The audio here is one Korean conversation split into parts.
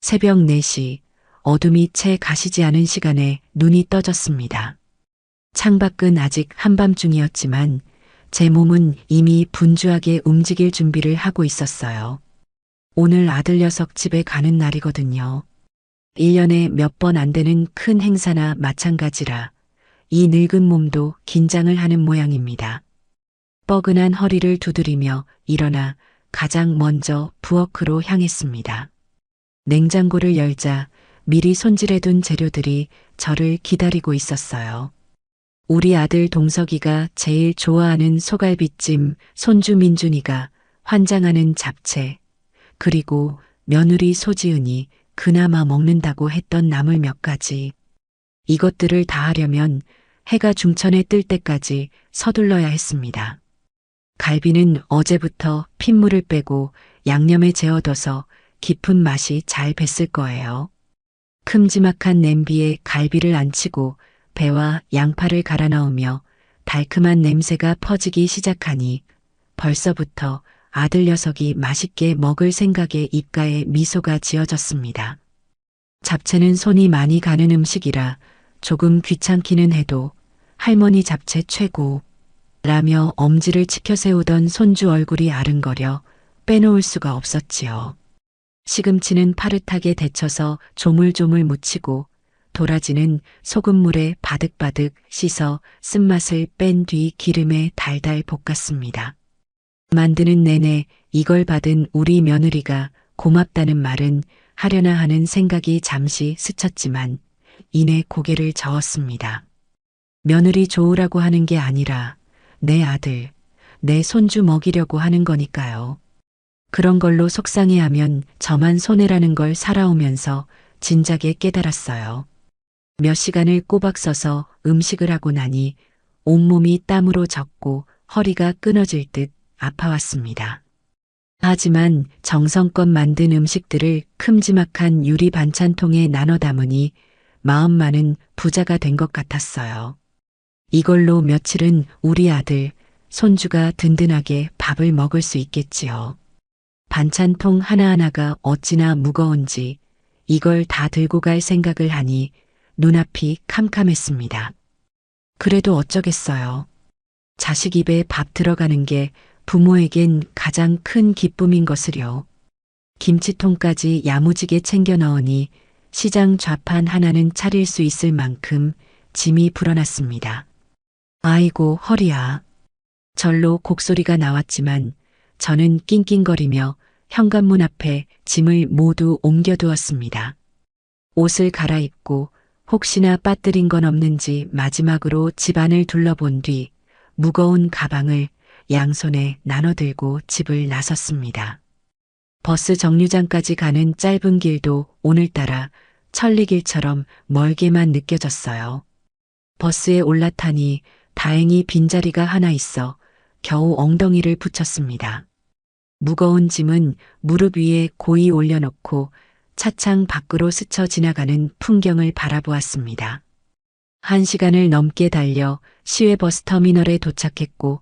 새벽 4시, 어둠이 채 가시지 않은 시간에 눈이 떠졌습니다. 창밖은 아직 한밤중이었지만 제 몸은 이미 분주하게 움직일 준비를 하고 있었어요. 오늘 아들 녀석 집에 가는 날이거든요. 1년에 몇 번 안 되는 큰 행사나 마찬가지라 이 늙은 몸도 긴장을 하는 모양입니다. 뻐근한 허리를 두드리며 일어나 가장 먼저 부엌으로 향했습니다. 냉장고를 열자 미리 손질해둔 재료들이 저를 기다리고 있었어요. 우리 아들 동석이가 제일 좋아하는 소갈비찜, 손주 민준이가 환장하는 잡채, 그리고 며느리 소지은이 그나마 먹는다고 했던 나물 몇 가지. 이것들을 다 하려면 해가 중천에 뜰 때까지 서둘러야 했습니다. 갈비는 어제부터 핏물을 빼고 양념에 재워둬서 깊은 맛이 잘 뱄을 거예요. 큼지막한 냄비에 갈비를 안치고 배와 양파를 갈아 넣으며 달큼한 냄새가 퍼지기 시작하니 벌써부터 아들 녀석이 맛있게 먹을 생각에 입가에 미소가 지어졌습니다. 잡채는 손이 많이 가는 음식이라 조금 귀찮기는 해도 할머니 잡채 최고 라며 엄지를 치켜 세우던 손주 얼굴이 아른거려 빼놓을 수가 없었지요. 시금치는 파릇하게 데쳐서 조물조물 무치고 도라지는 소금물에 바득바득 씻어 쓴맛을 뺀 뒤 기름에 달달 볶았습니다. 만드는 내내 이걸 받은 우리 며느리가 고맙다는 말은 하려나 하는 생각이 잠시 스쳤지만 이내 고개를 저었습니다. 며느리 좋으라고 하는 게 아니라 내 아들, 내 손주 먹이려고 하는 거니까요. 그런 걸로 속상해하면 저만 손해라는 걸 살아오면서 진작에 깨달았어요. 몇 시간을 꼬박 서서 음식을 하고 나니 온몸이 땀으로 젖고 허리가 끊어질 듯 아파왔습니다. 하지만 정성껏 만든 음식들을 큼지막한 유리 반찬통에 나눠 담으니 마음만은 부자가 된 것 같았어요. 이걸로 며칠은 우리 아들, 손주가 든든하게 밥을 먹을 수 있겠지요. 반찬통 하나하나가 어찌나 무거운지 이걸 다 들고 갈 생각을 하니 눈앞이 캄캄했습니다. 그래도 어쩌겠어요. 자식 입에 밥 들어가는 게 부모에겐 가장 큰 기쁨인 것을요. 김치통까지 야무지게 챙겨 넣으니 시장 좌판 하나는 차릴 수 있을 만큼 짐이 불어났습니다. 아이고 허리야. 절로 곡소리가 나왔지만 저는 낑낑거리며 현관문 앞에 짐을 모두 옮겨두었습니다. 옷을 갈아입고 혹시나 빠뜨린 건 없는지 마지막으로 집안을 둘러본 뒤 무거운 가방을 양손에 나눠들고 집을 나섰습니다. 버스 정류장까지 가는 짧은 길도 오늘따라 천리길처럼 멀게만 느껴졌어요. 버스에 올라타니 다행히 빈자리가 하나 있어 겨우 엉덩이를 붙였습니다. 무거운 짐은 무릎 위에 고이 올려놓고 차창 밖으로 스쳐 지나가는 풍경을 바라보았습니다. 1시간을 넘게 달려 시외버스 터미널에 도착했고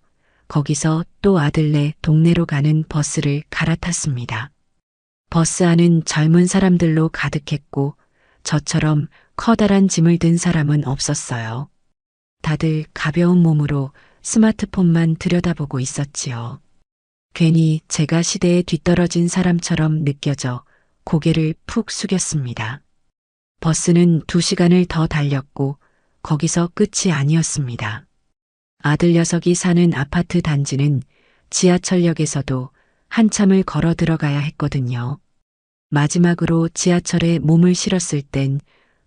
거기서 또 아들네 동네로 가는 버스를 갈아탔습니다. 버스 안은 젊은 사람들로 가득했고 저처럼 커다란 짐을 든 사람은 없었어요. 다들 가벼운 몸으로 스마트폰만 들여다보고 있었지요. 괜히 제가 시대에 뒤떨어진 사람처럼 느껴져 고개를 푹 숙였습니다. 버스는 2시간을 더 달렸고 거기서 끝이 아니었습니다. 아들 녀석이 사는 아파트 단지는 지하철역에서도 한참을 걸어 들어가야 했거든요. 마지막으로 지하철에 몸을 실었을 땐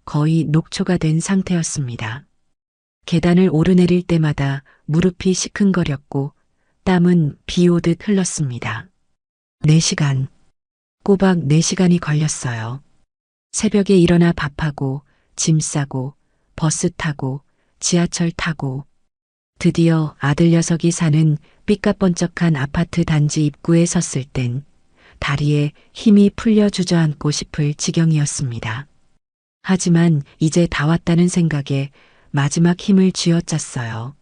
거의 녹초가 된 상태였습니다. 계단을 오르내릴 때마다 무릎이 시큰거렸고 땀은 비 오듯 흘렀습니다. 4시간, 꼬박 4시간이 걸렸어요. 새벽에 일어나 밥하고 짐 싸고 버스 타고 지하철 타고 드디어 아들 녀석이 사는 삐까번쩍한 아파트 단지 입구에 섰을 땐 다리에 힘이 풀려 주저앉고 싶을 지경이었습니다. 하지만 이제 다 왔다는 생각에 마지막 힘을 쥐어짰어요.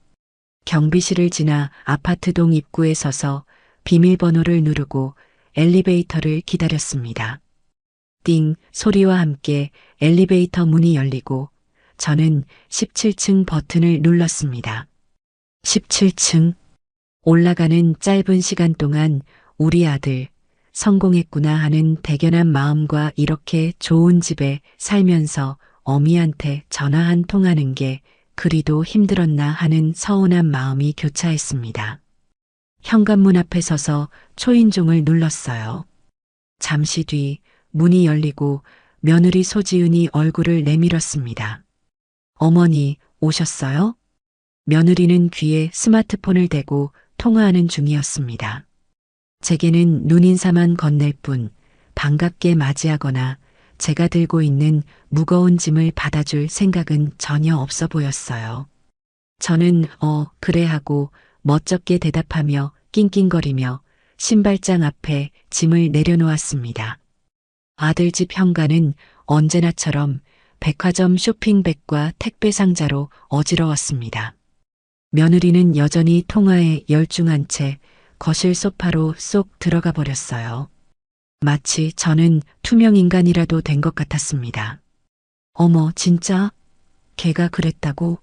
경비실을 지나 아파트동 입구에 서서 비밀번호를 누르고 엘리베이터를 기다렸습니다. 띵 소리와 함께 엘리베이터 문이 열리고 저는 17층 버튼을 눌렀습니다. 17층. 올라가는 짧은 시간 동안 우리 아들 성공했구나 하는 대견한 마음과 이렇게 좋은 집에 살면서 어미한테 전화 한 통하는 게 그리도 힘들었나 하는 서운한 마음이 교차했습니다. 현관문 앞에 서서 초인종을 눌렀어요. 잠시 뒤 문이 열리고 며느리 소지은이 얼굴을 내밀었습니다. 어머니 오셨어요? 며느리는 귀에 스마트폰을 대고 통화하는 중이었습니다. 제게는 눈인사만 건넬 뿐 반갑게 맞이하거나 제가 들고 있는 무거운 짐을 받아줄 생각은 전혀 없어 보였어요. 저는 그래 하고 멋쩍게 대답하며 낑낑거리며 신발장 앞에 짐을 내려놓았습니다. 아들 집 현관은 언제나처럼 백화점 쇼핑백과 택배 상자로 어지러웠습니다. 며느리는 여전히 통화에 열중한 채 거실 소파로 쏙 들어가 버렸어요. 마치 저는 투명 인간이라도 된 것 같았습니다. 어머, 진짜? 걔가 그랬다고?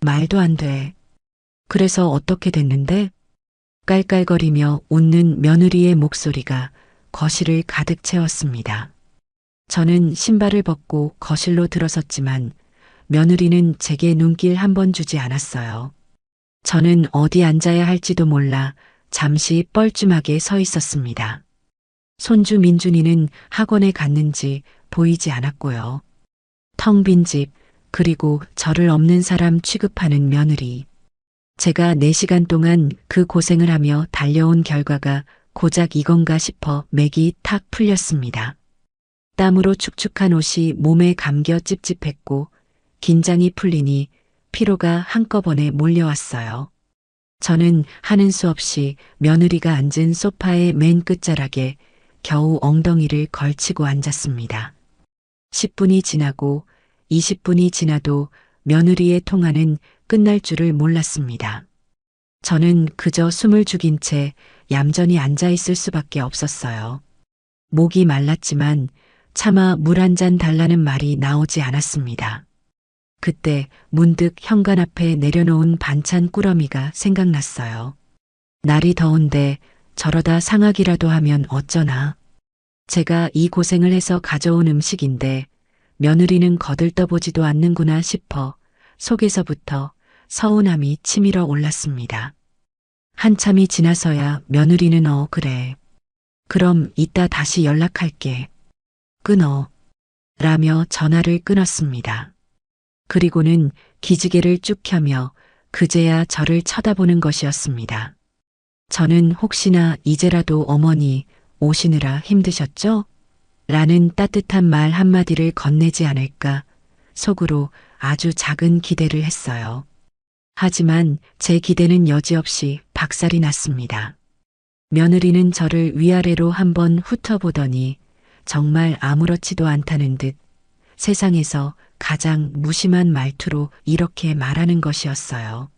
말도 안 돼. 그래서 어떻게 됐는데? 깔깔거리며 웃는 며느리의 목소리가 거실을 가득 채웠습니다. 저는 신발을 벗고 거실로 들어섰지만 며느리는 제게 눈길 한 번 주지 않았어요. 저는 어디 앉아야 할지도 몰라 잠시 뻘쭘하게 서 있었습니다. 손주 민준이는 학원에 갔는지 보이지 않았고요. 텅 빈 집, 그리고 저를 없는 사람 취급하는 며느리. 제가 4시간 동안 그 고생을 하며 달려온 결과가 고작 이건가 싶어 맥이 탁 풀렸습니다. 땀으로 축축한 옷이 몸에 감겨 찝찝했고 긴장이 풀리니 피로가 한꺼번에 몰려왔어요. 저는 하는 수 없이 며느리가 앉은 소파의 맨 끝자락에 겨우 엉덩이를 걸치고 앉았습니다. 10분이 지나고 20분이 지나도 며느리의 통화는 끝날 줄을 몰랐습니다. 저는 그저 숨을 죽인 채 얌전히 앉아 있을 수밖에 없었어요. 목이 말랐지만 차마 물 한 잔 달라는 말이 나오지 않았습니다. 그때 문득 현관 앞에 내려놓은 반찬 꾸러미가 생각났어요. 날이 더운데 저러다 상하기라도 하면 어쩌나. 제가 이 고생을 해서 가져온 음식인데 며느리는 거들떠보지도 않는구나 싶어 속에서부터 서운함이 치밀어 올랐습니다. 한참이 지나서야 며느리는 그래. 그럼 이따 다시 연락할게. 끊어. 라며 전화를 끊었습니다. 그리고는 기지개를 쭉 켜며 그제야 저를 쳐다보는 것이었습니다. 저는 혹시나 이제라도 어머니 오시느라 힘드셨죠? 라는 따뜻한 말 한마디를 건네지 않을까 속으로 아주 작은 기대를 했어요. 하지만 제 기대는 여지없이 박살이 났습니다. 며느리는 저를 위아래로 한번 훑어보더니 정말 아무렇지도 않다는 듯 세상에서 가장 무심한 말투로 이렇게 말하는 것이었어요.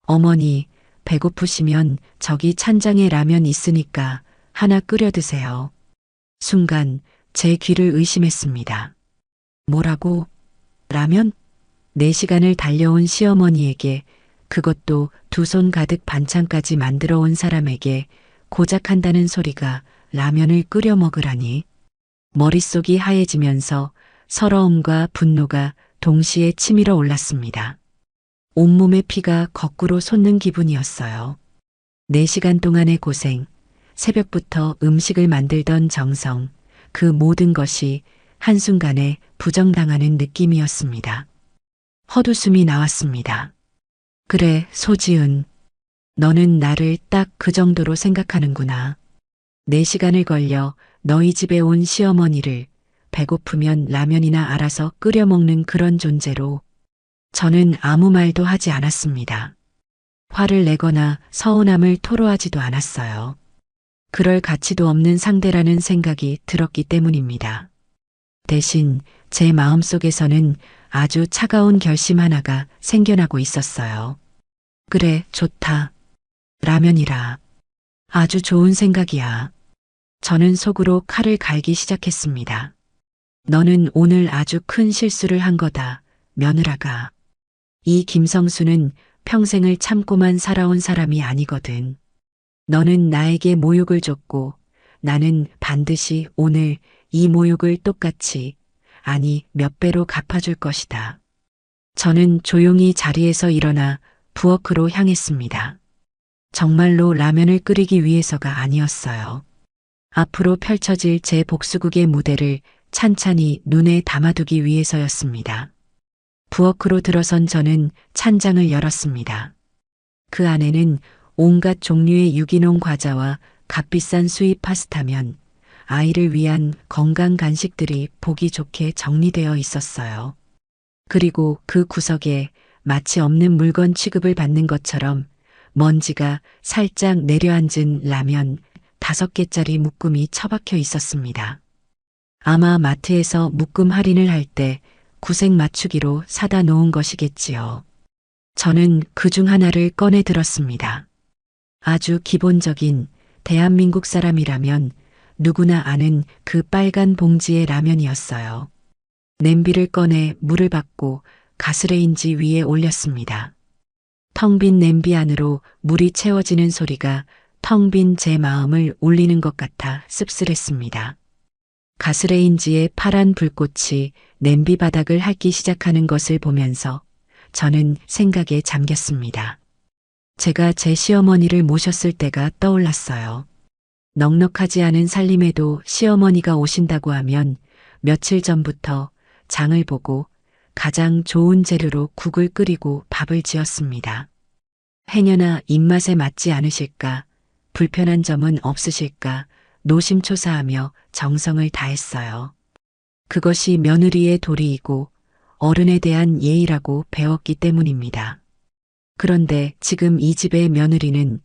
어머니, 배고프시면 저기 찬장에 라면 있으니까 하나 끓여 드세요. 순간 제 귀를 의심했습니다. 뭐라고? 라면? 4시간을 달려온 시어머니에게, 그것도 2손 가득 반찬까지 만들어 온 사람에게 고작 한다는 소리가 라면을 끓여 먹으라니. 머릿속이 하얘지면서 서러움과 분노가 동시에 치밀어 올랐습니다. 온몸의 피가 거꾸로 솟는 기분이었어요. 4시간 동안의 고생, 새벽부터 음식을 만들던 정성, 그 모든 것이 한순간에 부정당하는 느낌이었습니다. 헛웃음이 나왔습니다. 그래, 소지은. 너는 나를 딱 그 정도로 생각하는구나. 4시간을 걸려 너희 집에 온 시어머니를 배고프면 라면이나 알아서 끓여 먹는 그런 존재로. 저는 아무 말도 하지 않았습니다. 화를 내거나 서운함을 토로하지도 않았어요. 그럴 가치도 없는 상대라는 생각이 들었기 때문입니다. 대신 제 마음속에서는 아주 차가운 결심 하나가 생겨나고 있었어요. 그래, 좋다. 라면이라. 아주 좋은 생각이야. 저는 속으로 칼을 갈기 시작했습니다. 너는 오늘 아주 큰 실수를 한 거다, 며느라가. 이 김성수는 평생을 참고만 살아온 사람이 아니거든. 너는 나에게 모욕을 줬고 나는 반드시 오늘 이 모욕을 똑같이, 아니 몇 배로 갚아줄 것이다. 저는 조용히 자리에서 일어나 부엌으로 향했습니다. 정말로 라면을 끓이기 위해서가 아니었어요. 앞으로 펼쳐질 제 복수국의 무대를 찬찬히 눈에 담아두기 위해서였습니다. 부엌으로 들어선 저는 찬장을 열었습니다. 그 안에는 온갖 종류의 유기농 과자와 값비싼 수입 파스타면, 아이를 위한 건강 간식들이 보기 좋게 정리되어 있었어요. 그리고 그 구석에 마치 없는 물건 취급을 받는 것처럼 먼지가 살짝 내려앉은 라면 5개짜리 묶음이 처박혀 있었습니다. 아마 마트에서 묶음 할인을 할 때 구색 맞추기로 사다 놓은 것이겠지요. 저는 그 중 하나를 꺼내 들었습니다. 아주 기본적인 대한민국 사람이라면 누구나 아는 그 빨간 봉지의 라면이었어요. 냄비를 꺼내 물을 받고 가스레인지 위에 올렸습니다. 텅 빈 냄비 안으로 물이 채워지는 소리가 텅 빈 제 마음을 울리는 것 같아 씁쓸했습니다. 가스레인지의 파란 불꽃이 냄비 바닥을 핥기 시작하는 것을 보면서 저는 생각에 잠겼습니다. 제가 제 시어머니를 모셨을 때가 떠올랐어요. 넉넉하지 않은 살림에도 시어머니가 오신다고 하면 며칠 전부터 장을 보고 가장 좋은 재료로 국을 끓이고 밥을 지었습니다. 행여나 입맛에 맞지 않으실까, 불편한 점은 없으실까 노심초사하며 정성을 다했어요. 그것이 며느리의 도리이고 어른에 대한 예의라고 배웠기 때문입니다. 그런데 지금 이 집의 며느리는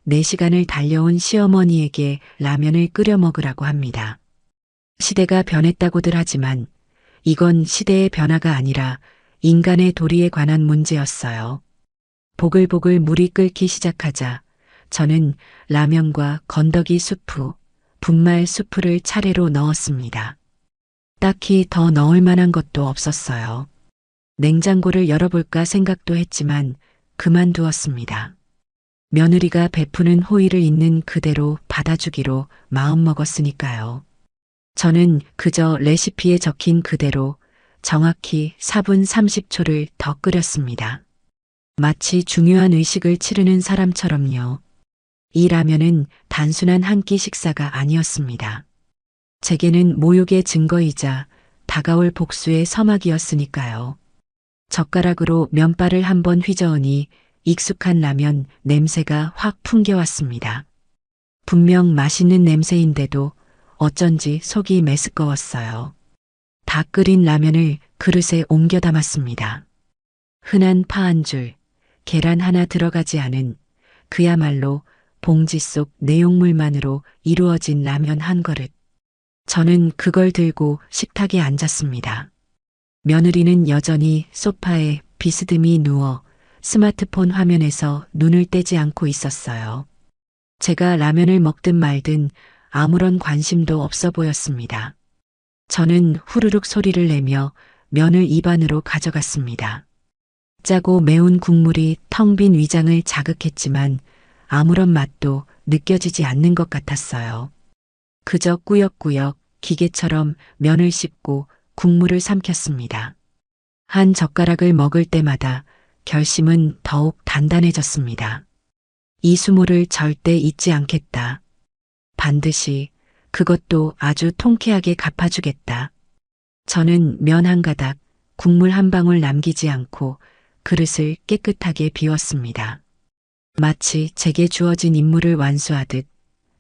4시간을 달려온 시어머니에게 라면을 끓여 먹으라고 합니다. 시대가 변했다고들 하지만 이건 시대의 변화가 아니라 인간의 도리에 관한 문제였어요. 보글보글 물이 끓기 시작하자 저는 라면과 건더기 수프, 분말 수프를 차례로 넣었습니다. 딱히 더 넣을 만한 것도 없었어요. 냉장고를 열어볼까 생각도 했지만 그만두었습니다. 며느리가 베푸는 호의를 있는 그대로 받아주기로 마음먹었으니까요. 저는 그저 레시피에 적힌 그대로 정확히 4분 30초를 더 끓였습니다. 마치 중요한 의식을 치르는 사람처럼요. 이 라면은 단순한 한 끼 식사가 아니었습니다. 제게는 모욕의 증거이자 다가올 복수의 서막이었으니까요. 젓가락으로 면발을 한번 휘저으니 익숙한 라면 냄새가 확 풍겨왔습니다. 분명 맛있는 냄새인데도 어쩐지 속이 메스꺼웠어요. 다 끓인 라면을 그릇에 옮겨 담았습니다. 흔한 파 한 줄, 계란 하나 들어가지 않은 그야말로 봉지 속 내용물만으로 이루어진 라면 한 그릇. 저는 그걸 들고 식탁에 앉았습니다. 며느리는 여전히 소파에 비스듬히 누워 스마트폰 화면에서 눈을 떼지 않고 있었어요. 제가 라면을 먹든 말든 아무런 관심도 없어 보였습니다. 저는 후루룩 소리를 내며 면을 입안으로 가져갔습니다. 짜고 매운 국물이 텅 빈 위장을 자극했지만 아무런 맛도 느껴지지 않는 것 같았어요. 그저 꾸역꾸역 기계처럼 면을 씹고 국물을 삼켰습니다. 한 젓가락을 먹을 때마다 결심은 더욱 단단해졌습니다. 이 수모를 절대 잊지 않겠다. 반드시 그것도 아주 통쾌하게 갚아주겠다. 저는 면 한 가닥, 국물 한 방울 남기지 않고 그릇을 깨끗하게 비웠습니다. 마치 제게 주어진 임무를 완수하듯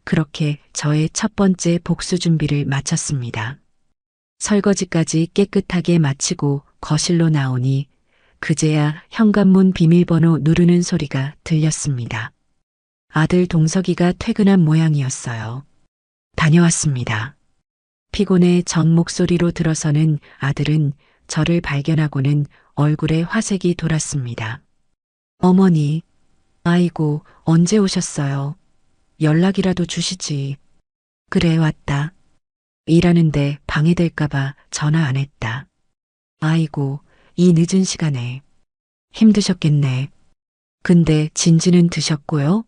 그렇게 저의 첫 번째 복수 준비를 마쳤습니다. 설거지까지 깨끗하게 마치고 거실로 나오니 그제야 현관문 비밀번호 누르는 소리가 들렸습니다. 아들 동석이가 퇴근한 모양이었어요. 다녀왔습니다. 피곤해 전 목소리로 들어서는 아들은 저를 발견하고는 얼굴에 화색이 돌았습니다. 어머니, 아이고, 언제 오셨어요? 연락이라도 주시지. 그래, 왔다. 일하는데 방해될까봐 전화 안 했다. 아이고, 이 늦은 시간에. 힘드셨겠네. 근데 진지는 드셨고요?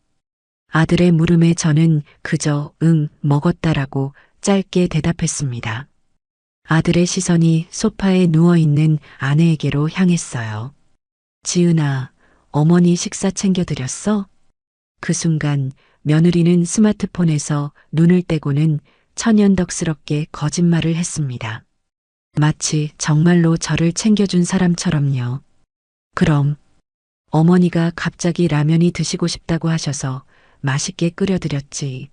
아들의 물음에 저는 그저 먹었다라고 짧게 대답했습니다. 아들의 시선이 소파에 누워있는 아내에게로 향했어요. 지은아, 어머니 식사 챙겨드렸어? 그 순간 며느리는 스마트폰에서 눈을 떼고는 천연덕스럽게 거짓말을 했습니다. 마치 정말로 저를 챙겨준 사람처럼요. 그럼 어머니가 갑자기 라면이 드시고 싶다고 하셔서 맛있게 끓여드렸지.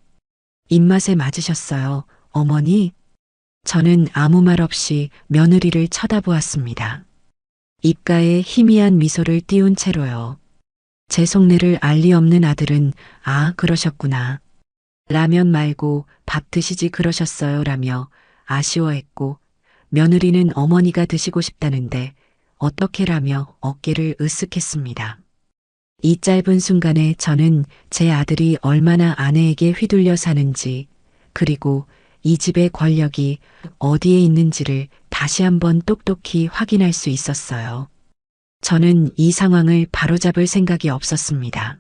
입맛에 맞으셨어요, 어머니? 저는 아무 말 없이 며느리를 쳐다보았습니다. 입가에 희미한 미소를 띄운 채로요. 제 속내를 알 리 없는 아들은 아, 그러셨구나. 라면 말고 밥 드시지 그러셨어요 라며 아쉬워했고 며느리는 어머니가 드시고 싶다는데 어떻게라며 어깨를 으쓱했습니다. 이 짧은 순간에 저는 제 아들이 얼마나 아내에게 휘둘려 사는지 그리고 이 집의 권력이 어디에 있는지를 다시 한번 똑똑히 확인할 수 있었어요. 저는 이 상황을 바로잡을 생각이 없었습니다.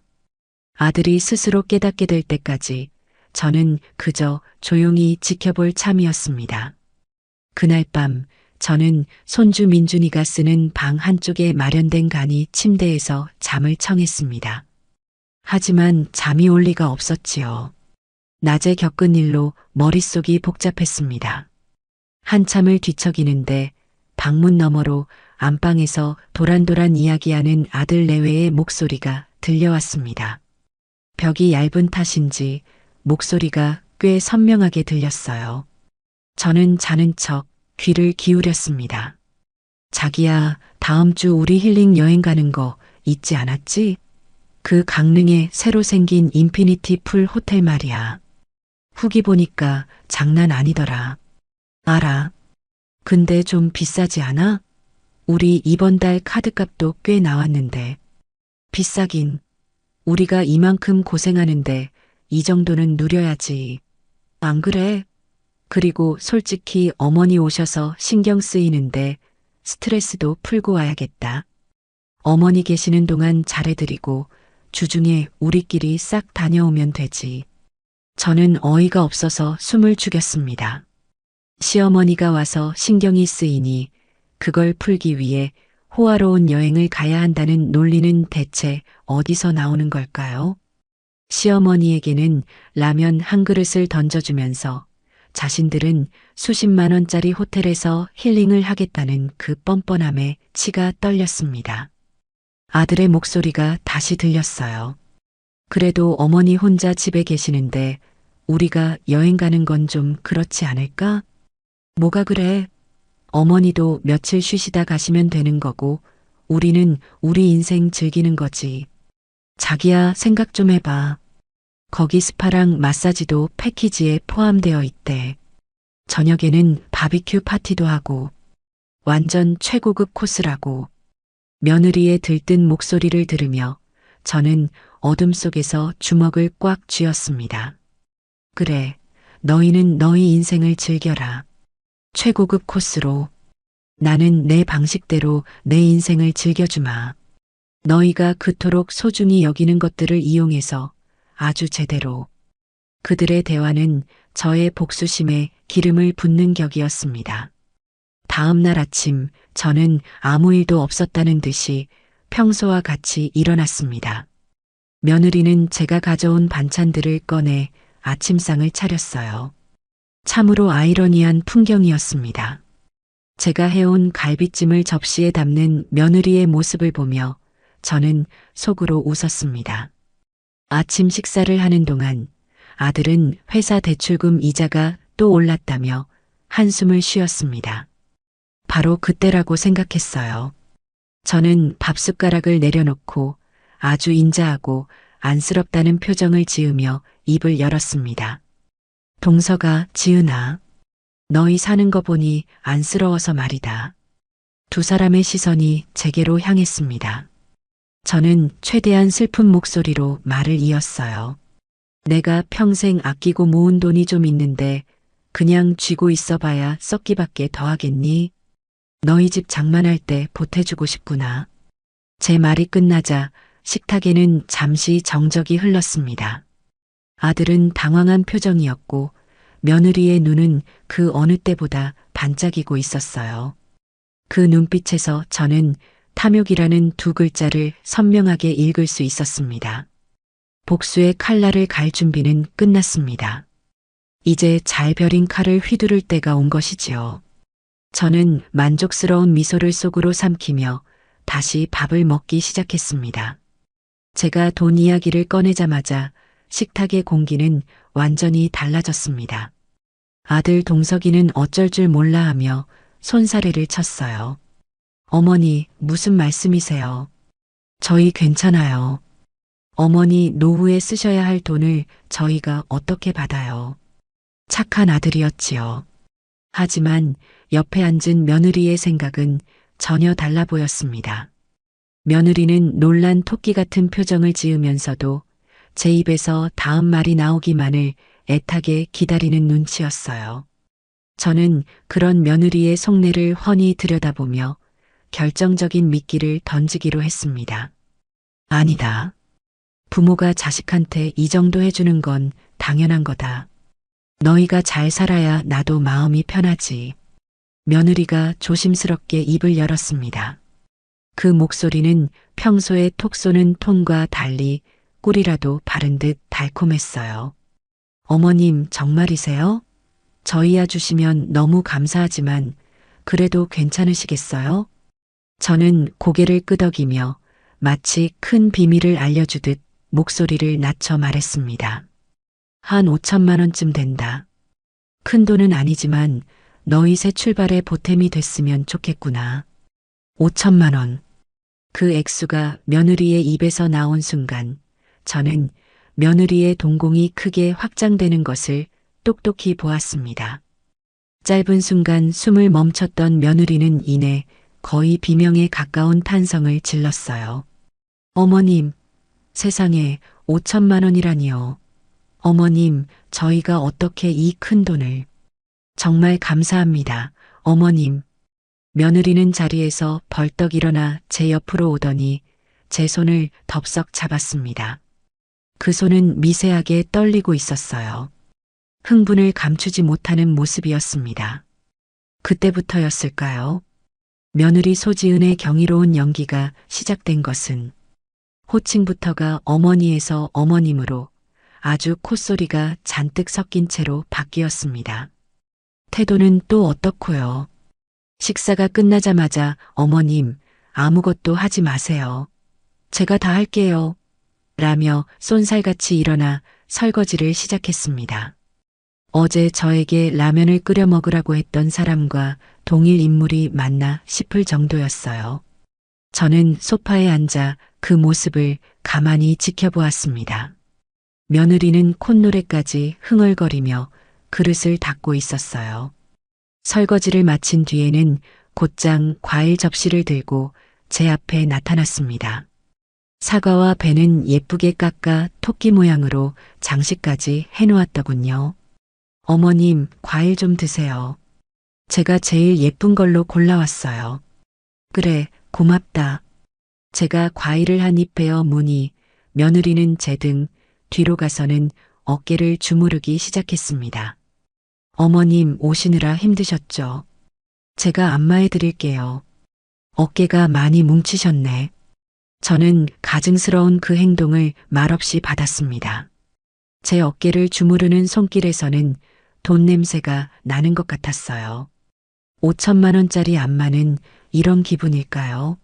아들이 스스로 깨닫게 될 때까지 저는 그저 조용히 지켜볼 참이었습니다. 그날 밤 저는 손주 민준이가 쓰는 방 한쪽에 마련된 간이 침대에서 잠을 청했습니다. 하지만 잠이 올 리가 없었지요. 낮에 겪은 일로 머릿속이 복잡했습니다. 한참을 뒤척이는데 방문 너머로 안방에서 도란도란 이야기하는 아들 내외의 목소리가 들려왔습니다. 벽이 얇은 탓인지 목소리가 꽤 선명하게 들렸어요. 저는 자는 척 귀를 기울였습니다. 자기야, 다음 주 우리 힐링 여행 가는 거 잊지 않았지? 그 강릉에 새로 생긴 인피니티 풀 호텔 말이야. 후기 보니까 장난 아니더라. 알아. 근데 좀 비싸지 않아? 우리 이번 달 카드값도 꽤 나왔는데. 비싸긴. 우리가 이만큼 고생하는데 이 정도는 누려야지. 안 그래? 그리고 솔직히 어머니 오셔서 신경 쓰이는데 스트레스도 풀고 와야겠다. 어머니 계시는 동안 잘해드리고 주중에 우리끼리 싹 다녀오면 되지. 저는 어이가 없어서 숨을 죽였습니다. 시어머니가 와서 신경이 쓰이니 그걸 풀기 위해 호화로운 여행을 가야 한다는 논리는 대체 어디서 나오는 걸까요? 시어머니에게는 라면 한 그릇을 던져주면서 자신들은 수십만 원짜리 호텔에서 힐링을 하겠다는 그 뻔뻔함에 치가 떨렸습니다. 아들의 목소리가 다시 들렸어요. 그래도 어머니 혼자 집에 계시는데 우리가 여행 가는 건 좀 그렇지 않을까? 뭐가 그래? 어머니도 며칠 쉬시다 가시면 되는 거고 우리는 우리 인생 즐기는 거지. 자기야, 생각 좀 해봐. 거기 스파랑 마사지도 패키지에 포함되어 있대. 저녁에는 바비큐 파티도 하고 완전 최고급 코스라고. 며느리의 들뜬 목소리를 들으며 저는 어둠 속에서 주먹을 꽉 쥐었습니다. 그래, 너희는 너희 인생을 즐겨라. 최고급 코스로. 나는 내 방식대로 내 인생을 즐겨주마. 너희가 그토록 소중히 여기는 것들을 이용해서 아주 제대로. 그들의 대화는 저의 복수심에 기름을 붓는 격이었습니다. 다음 날 아침 저는 아무 일도 없었다는 듯이 평소와 같이 일어났습니다. 며느리는 제가 가져온 반찬들을 꺼내 아침상을 차렸어요. 참으로 아이러니한 풍경이었습니다. 제가 해온 갈비찜을 접시에 담는 며느리의 모습을 보며 저는 속으로 웃었습니다. 아침 식사를 하는 동안 아들은 회사 대출금 이자가 또 올랐다며 한숨을 쉬었습니다. 바로 그때라고 생각했어요. 저는 밥숟가락을 내려놓고 아주 인자하고 안쓰럽다는 표정을 지으며 입을 열었습니다. 동서가, 지은아, 너희 사는 거 보니 안쓰러워서 말이다. 두 사람의 시선이 제게로 향했습니다. 저는 최대한 슬픈 목소리로 말을 이었어요. 내가 평생 아끼고 모은 돈이 좀 있는데 그냥 쥐고 있어봐야 썩기밖에 더하겠니? 너희 집 장만할 때 보태주고 싶구나. 제 말이 끝나자 식탁에는 잠시 정적이 흘렀습니다. 아들은 당황한 표정이었고 며느리의 눈은 그 어느 때보다 반짝이고 있었어요. 그 눈빛에서 저는 탐욕이라는 두 글자를 선명하게 읽을 수 있었습니다. 복수의 칼날을 갈 준비는 끝났습니다. 이제 잘 벼린 칼을 휘두를 때가 온 것이지요. 저는 만족스러운 미소를 속으로 삼키며 다시 밥을 먹기 시작했습니다. 제가 돈 이야기를 꺼내자마자 식탁의 공기는 완전히 달라졌습니다. 아들 동석이는 어쩔 줄 몰라 하며 손사래를 쳤어요. 어머니, 무슨 말씀이세요? 저희 괜찮아요. 어머니 노후에 쓰셔야 할 돈을 저희가 어떻게 받아요? 착한 아들이었지요. 하지만 옆에 앉은 며느리의 생각은 전혀 달라 보였습니다. 며느리는 놀란 토끼 같은 표정을 지으면서도 제 입에서 다음 말이 나오기만을 애타게 기다리는 눈치였어요. 저는 그런 며느리의 속내를 훤히 들여다보며 결정적인 미끼를 던지기로 했습니다. 아니다. 부모가 자식한테 이 정도 해주는 건 당연한 거다. 너희가 잘 살아야 나도 마음이 편하지. 며느리가 조심스럽게 입을 열었습니다. 그 목소리는 평소에 톡 쏘는 톤과 달리 꿀이라도 바른 듯 달콤했어요. 어머님 정말이세요? 저희야 주시면 너무 감사하지만 그래도 괜찮으시겠어요? 저는 고개를 끄덕이며 마치 큰 비밀을 알려주듯 목소리를 낮춰 말했습니다. 한 5천만 원쯤 된다. 큰 돈은 아니지만 너희 새 출발에 보탬이 됐으면 좋겠구나. 5천만 원. 그 액수가 며느리의 입에서 나온 순간 저는 며느리의 동공이 크게 확장되는 것을 똑똑히 보았습니다. 짧은 순간 숨을 멈췄던 며느리는 이내 거의 비명에 가까운 탄성을 질렀어요. 어머님, 세상에 5천만 원이라니요. 어머님, 저희가 어떻게 이 큰 돈을. 정말 감사합니다, 어머님. 며느리는 자리에서 벌떡 일어나 제 옆으로 오더니 제 손을 덥석 잡았습니다. 그 손은 미세하게 떨리고 있었어요. 흥분을 감추지 못하는 모습이었습니다. 그때부터였을까요? 며느리 소지은의 경이로운 연기가 시작된 것은 호칭부터가 어머니에서 어머님으로 아주 콧소리가 잔뜩 섞인 채로 바뀌었습니다. 태도는 또 어떻고요? 식사가 끝나자마자 어머님, 아무것도 하지 마세요. 제가 다 할게요. 라며 쏜살같이 일어나 설거지를 시작했습니다. 어제 저에게 라면을 끓여 먹으라고 했던 사람과 동일 인물이 맞나 싶을 정도였어요. 저는 소파에 앉아 그 모습을 가만히 지켜보았습니다. 며느리는 콧노래까지 흥얼거리며 그릇을 닦고 있었어요. 설거지를 마친 뒤에는 곧장 과일 접시를 들고 제 앞에 나타났습니다. 사과와 배는 예쁘게 깎아 토끼 모양으로 장식까지 해놓았더군요. 어머님, 과일 좀 드세요. 제가 제일 예쁜 걸로 골라왔어요. 그래, 고맙다. 제가 과일을 한 입 베어 무니 며느리는 제 등 뒤로 가서는 어깨를 주무르기 시작했습니다. 어머님 오시느라 힘드셨죠? 제가 안마해 드릴게요. 어깨가 많이 뭉치셨네. 저는 가증스러운 그 행동을 말없이 받았습니다. 제 어깨를 주무르는 손길에서는 돈 냄새가 나는 것 같았어요. 5천만 원짜리 안마는 이런 기분일까요?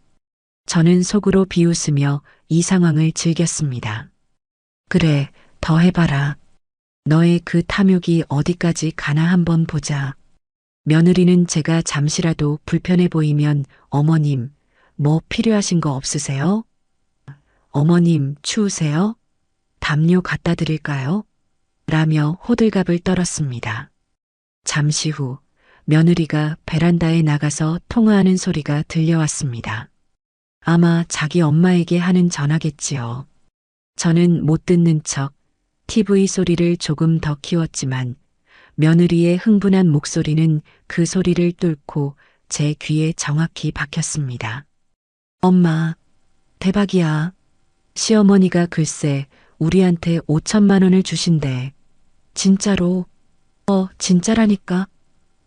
저는 속으로 비웃으며 이 상황을 즐겼습니다. 그래, 더 해봐라. 너의 그 탐욕이 어디까지 가나 한번 보자. 며느리는 제가 잠시라도 불편해 보이면 어머님, 뭐 필요하신 거 없으세요? 어머님, 추우세요? 담요 갖다 드릴까요? 라며 호들갑을 떨었습니다. 잠시 후 며느리가 베란다에 나가서 통화하는 소리가 들려왔습니다. 아마 자기 엄마에게 하는 전화겠지요. 저는 못 듣는 척 TV 소리를 조금 더 키웠지만 며느리의 흥분한 목소리는 그 소리를 뚫고 제 귀에 정확히 박혔습니다. 엄마, 대박이야. 시어머니가 글쎄 우리한테 5천만 원을 주신대. 진짜로? 진짜라니까.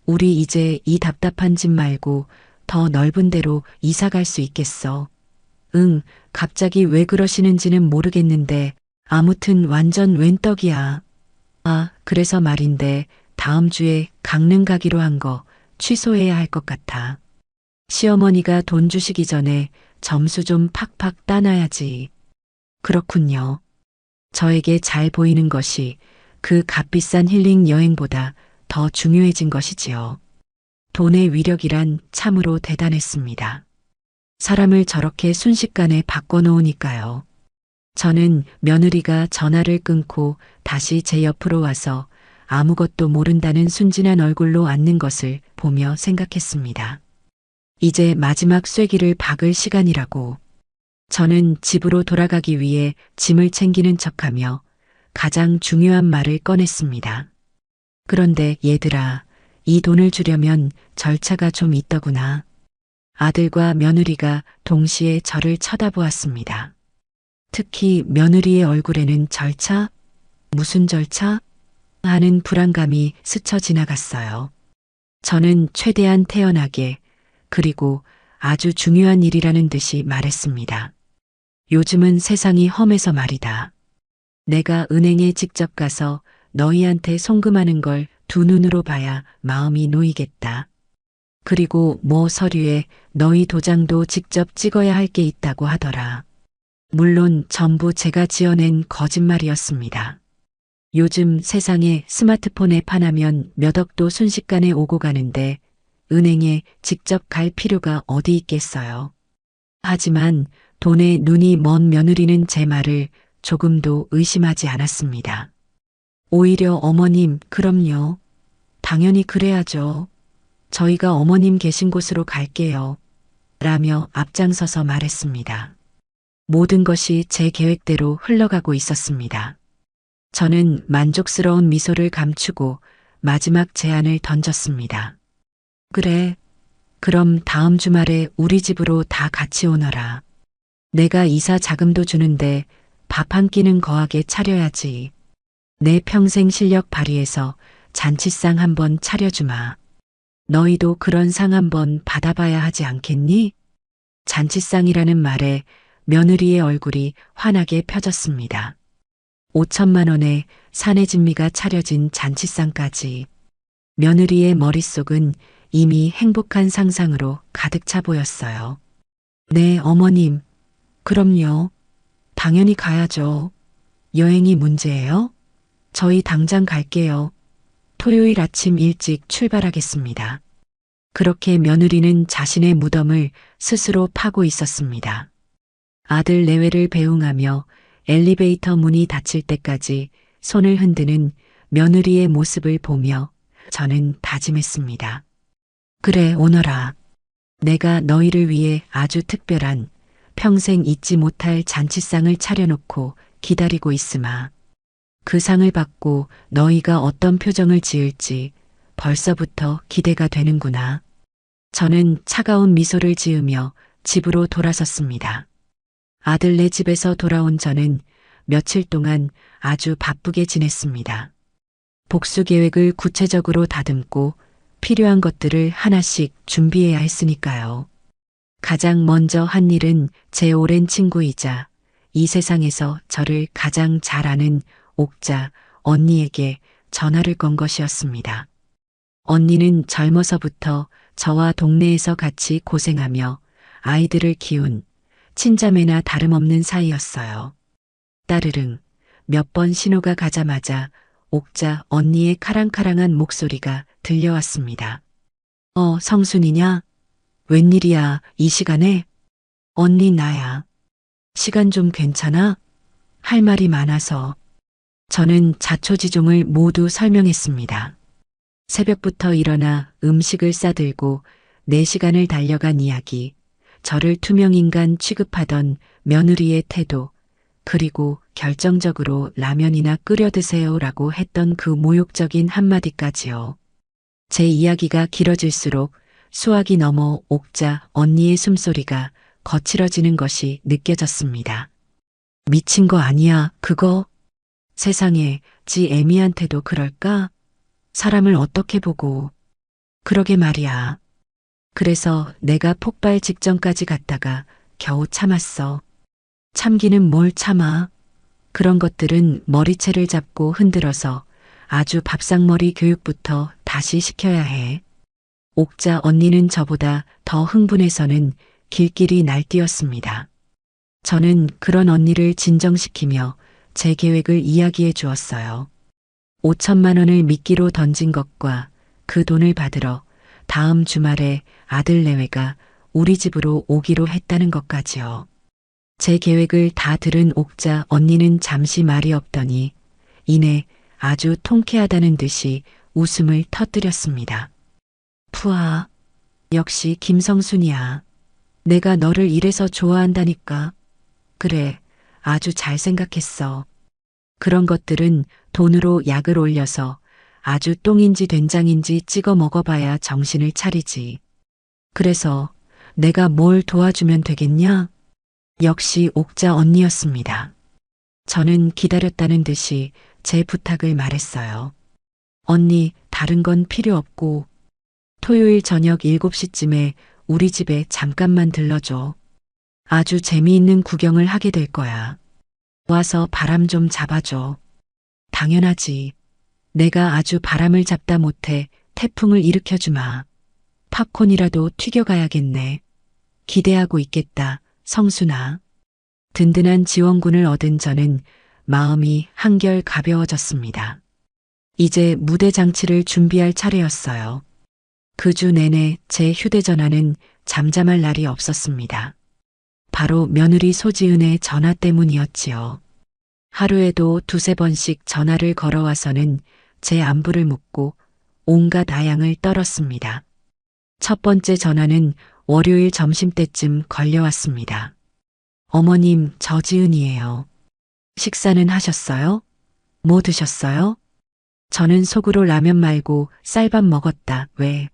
우리 이제 이 답답한 집 말고 더 넓은 데로 이사 갈 수 있겠어. 응, 갑자기 왜 그러시는지는 모르겠는데 아무튼 완전 웬 떡이야. 아, 그래서 말인데 다음 주에 강릉 가기로 한 거 취소해야 할 것 같아. 시어머니가 돈 주시기 전에 점수 좀 팍팍 따놔야지. 그렇군요. 저에게 잘 보이는 것이 그 값비싼 힐링 여행보다 더 중요해진 것이지요. 돈의 위력이란 참으로 대단했습니다. 사람을 저렇게 순식간에 바꿔놓으니까요. 저는 며느리가 전화를 끊고 다시 제 옆으로 와서 아무것도 모른다는 순진한 얼굴로 앉는 것을 보며 생각했습니다. 이제 마지막 쐐기를 박을 시간이라고. 저는 집으로 돌아가기 위해 짐을 챙기는 척하며 가장 중요한 말을 꺼냈습니다. 그런데 얘들아, 이 돈을 주려면 절차가 좀 있더구나. 아들과 며느리가 동시에 저를 쳐다보았습니다. 특히 며느리의 얼굴에는 절차? 무슨 절차? 하는 불안감이 스쳐 지나갔어요. 저는 최대한 태연하게 그리고 아주 중요한 일이라는 듯이 말했습니다. 요즘은 세상이 험해서 말이다. 내가 은행에 직접 가서 너희한테 송금하는 걸 두 눈으로 봐야 마음이 놓이겠다. 그리고 뭐 서류에 너희 도장도 직접 찍어야 할 게 있다고 하더라. 물론 전부 제가 지어낸 거짓말이었습니다. 요즘 세상에 스마트폰 앱 하나면 몇 억도 순식간에 오고 가는데 은행에 직접 갈 필요가 어디 있겠어요. 하지만 돈에 눈이 먼 며느리는 제 말을 조금도 의심하지 않았습니다. 오히려 어머님, 그럼요. 당연히 그래야죠. 저희가 어머님 계신 곳으로 갈게요. 라며 앞장서서 말했습니다. 모든 것이 제 계획대로 흘러가고 있었습니다. 저는 만족스러운 미소를 감추고 마지막 제안을 던졌습니다. 그래, 그럼 다음 주말에 우리 집으로 다 같이 오너라. 내가 이사 자금도 주는데 밥 한 끼는 거하게 차려야지. 내 평생 실력 발휘해서 잔치상 한번 차려주마. 너희도 그런 상 한번 받아봐야 하지 않겠니? 잔치상이라는 말에 며느리의 얼굴이 환하게 펴졌습니다. 5천만 원에 사내 진미가 차려진 잔치상까지. 며느리의 머릿속은 이미 행복한 상상으로 가득 차 보였어요. 네, 어머님. 그럼요. 당연히 가야죠. 여행이 문제예요? 저희 당장 갈게요. 토요일 아침 일찍 출발하겠습니다. 그렇게 며느리는 자신의 무덤을 스스로 파고 있었습니다. 아들 내외를 배웅하며 엘리베이터 문이 닫힐 때까지 손을 흔드는 며느리의 모습을 보며 저는 다짐했습니다. 그래, 오너라. 내가 너희를 위해 아주 특별한 평생 잊지 못할 잔치상을 차려놓고 기다리고 있으마. 그 상을 받고 너희가 어떤 표정을 지을지 벌써부터 기대가 되는구나. 저는 차가운 미소를 지으며 집으로 돌아섰습니다. 아들네 집에서 돌아온 저는 며칠 동안 아주 바쁘게 지냈습니다. 복수 계획을 구체적으로 다듬고 필요한 것들을 하나씩 준비해야 했으니까요. 가장 먼저 한 일은 제 오랜 친구이자 이 세상에서 저를 가장 잘 아는 옥자 언니에게 전화를 건 것이었습니다. 언니는 젊어서부터 저와 동네에서 같이 고생하며 아이들을 키운 친자매나 다름없는 사이였어요. 따르릉 몇 번 신호가 가자마자 옥자 언니의 카랑카랑한 목소리가 들려왔습니다. 성순이냐? 웬일이야, 이 시간에? 언니 나야. 시간 좀 괜찮아? 할 말이 많아서. 저는 자초지종을 모두 설명했습니다. 새벽부터 일어나 음식을 싸들고 4시간을 달려간 이야기, 저를 투명인간 취급하던 며느리의 태도, 그리고 결정적으로 라면이나 끓여 드세요라고 했던 그 모욕적인 한마디까지요. 제 이야기가 길어질수록 수화기 너머 옥자 언니의 숨소리가 거칠어지는 것이 느껴졌습니다. 미친 거 아니야, 그거? 세상에, 지 애미한테도 그럴까? 사람을 어떻게 보고. 그러게 말이야. 그래서 내가 폭발 직전까지 갔다가 겨우 참았어. 참기는 뭘 참아. 그런 것들은 머리채를 잡고 흔들어서 아주 밥상머리 교육부터 다시 시켜야 해. 옥자 언니는 저보다 더 흥분해서는 길길이 날뛰었습니다. 저는 그런 언니를 진정시키며 제 계획을 이야기해 주었어요. 5천만 원을 미끼로 던진 것과 그 돈을 받으러 다음 주말에 아들 내외가 우리 집으로 오기로 했다는 것까지요. 제 계획을 다 들은 옥자 언니는 잠시 말이 없더니 이내 아주 통쾌하다는 듯이 웃음을 터뜨렸습니다. 푸아, 역시 김성순이야. 내가 너를 이래서 좋아한다니까. 그래, 아주 잘 생각했어. 그런 것들은 돈으로 약을 올려서 아주 똥인지 된장인지 찍어 먹어봐야 정신을 차리지. 그래서 내가 뭘 도와주면 되겠냐? 역시 옥자 언니였습니다. 저는 기다렸다는 듯이 제 부탁을 말했어요. 언니, 다른 건 필요 없고 토요일 저녁 7시쯤에 우리 집에 잠깐만 들러줘. 아주 재미있는 구경을 하게 될 거야. 와서 바람 좀 잡아줘. 당연하지. 내가 아주 바람을 잡다 못해 태풍을 일으켜주마. 팝콘이라도 튀겨가야겠네. 기대하고 있겠다, 성순아. 든든한 지원군을 얻은 저는 마음이 한결 가벼워졌습니다. 이제 무대 장치를 준비할 차례였어요. 그 주 내내 제 휴대전화는 잠잠할 날이 없었습니다. 바로 며느리 소지은의 전화 때문이었지요. 하루에도 2~3번씩 전화를 걸어와서는 제 안부를 묻고 온갖 아양을 떨었습니다. 첫 번째 전화는 월요일 점심때쯤 걸려왔습니다. 어머님, 저 지은이에요. 식사는 하셨어요? 뭐 드셨어요? 저는 속으로 라면 말고 쌀밥 먹었다, 왜?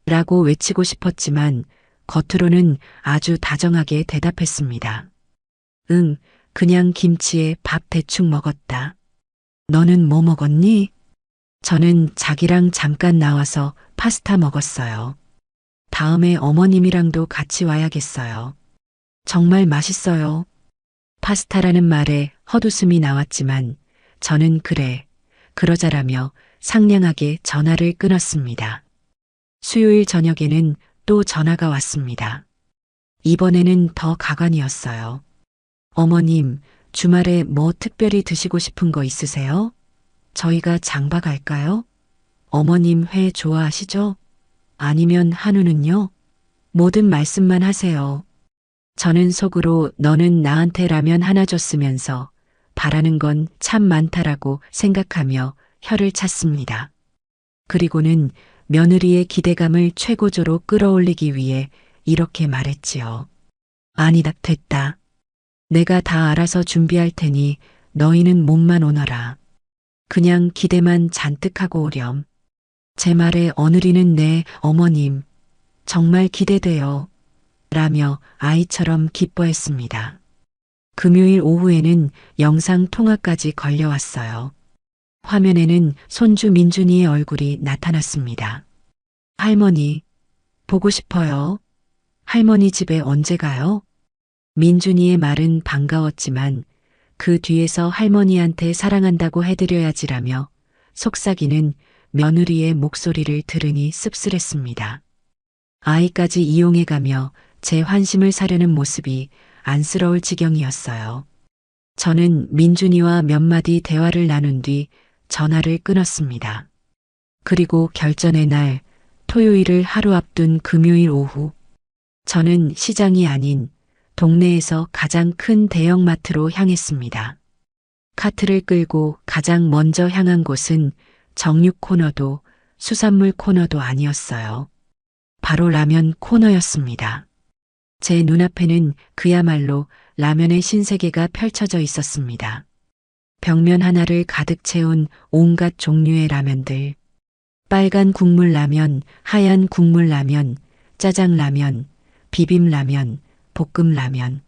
라고 외치고 싶었지만 겉으로는 아주 다정하게 대답했습니다. 응, 그냥 김치에 밥 대충 먹었다. 너는 뭐 먹었니? 저는 자기랑 잠깐 나와서 파스타 먹었어요. 다음에 어머님이랑도 같이 와야겠어요. 정말 맛있어요. 파스타라는 말에 헛웃음이 나왔지만 저는 그래, 그러자라며 상냥하게 전화를 끊었습니다. 수요일 저녁에는 또 전화가 왔습니다. 이번에는 더 가관이었어요. 어머님, 주말에 뭐 특별히 드시고 싶은 거 있으세요? 저희가 장봐 갈까요? 어머님 회 좋아하시죠? 아니면 한우는요? 뭐든 말씀만 하세요. 저는 속으로 너는 나한테 라면 하나 줬으면서 바라는 건 참 많다라고 생각하며 혀를 찼습니다. 그리고는 며느리의 기대감을 최고조로 끌어올리기 위해 이렇게 말했지요. 아니다, 됐다. 내가 다 알아서 준비할 테니 너희는 몸만 오너라. 그냥 기대만 잔뜩 하고 오렴. 제 말에 어느리는 네, 어머님. 정말 기대돼요. 라며 아이처럼 기뻐했습니다. 금요일 오후에는 영상 통화까지 걸려왔어요. 화면에는 손주 민준이의 얼굴이 나타났습니다. 할머니, 보고 싶어요. 할머니 집에 언제 가요? 민준이의 말은 반가웠지만 그 뒤에서 할머니한테 사랑한다고 해드려야지라며 속삭이는 며느리의 목소리를 들으니 씁쓸했습니다. 아이까지 이용해가며 제 환심을 사려는 모습이 안쓰러울 지경이었어요. 저는 민준이와 몇 마디 대화를 나눈 뒤 전화를 끊었습니다. 그리고 결전의 날, 토요일을 하루 앞둔 금요일 오후, 저는 시장이 아닌 동네에서 가장 큰 대형마트로 향했습니다. 카트를 끌고 가장 먼저 향한 곳은 정육 코너도 수산물 코너도 아니었어요. 바로 라면 코너였습니다. 제 눈앞에는 그야말로 라면의 신세계가 펼쳐져 있었습니다. 벽면 하나를 가득 채운 온갖 종류의 라면들. 빨간 국물 라면, 하얀 국물 라면, 짜장 라면, 비빔 라면, 볶음 라면.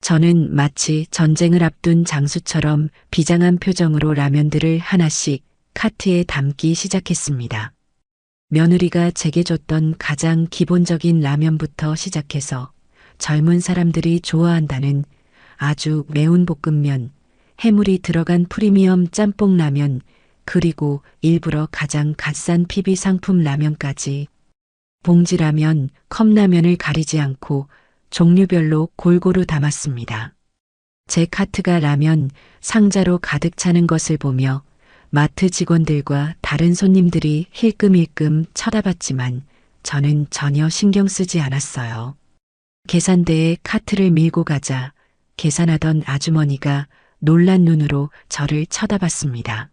저는 마치 전쟁을 앞둔 장수처럼 비장한 표정으로 라면들을 하나씩 카트에 담기 시작했습니다. 며느리가 제게 줬던 가장 기본적인 라면부터 시작해서 젊은 사람들이 좋아한다는 아주 매운 볶음면, 해물이 들어간 프리미엄 짬뽕 라면, 그리고 일부러 가장 값싼 PB 상품 라면까지 봉지라면, 컵라면을 가리지 않고 종류별로 골고루 담았습니다. 제 카트가 라면 상자로 가득 차는 것을 보며 마트 직원들과 다른 손님들이 힐끔힐끔 쳐다봤지만 저는 전혀 신경 쓰지 않았어요. 계산대에 카트를 밀고 가자 계산하던 아주머니가 놀란 눈으로 저를 쳐다봤습니다.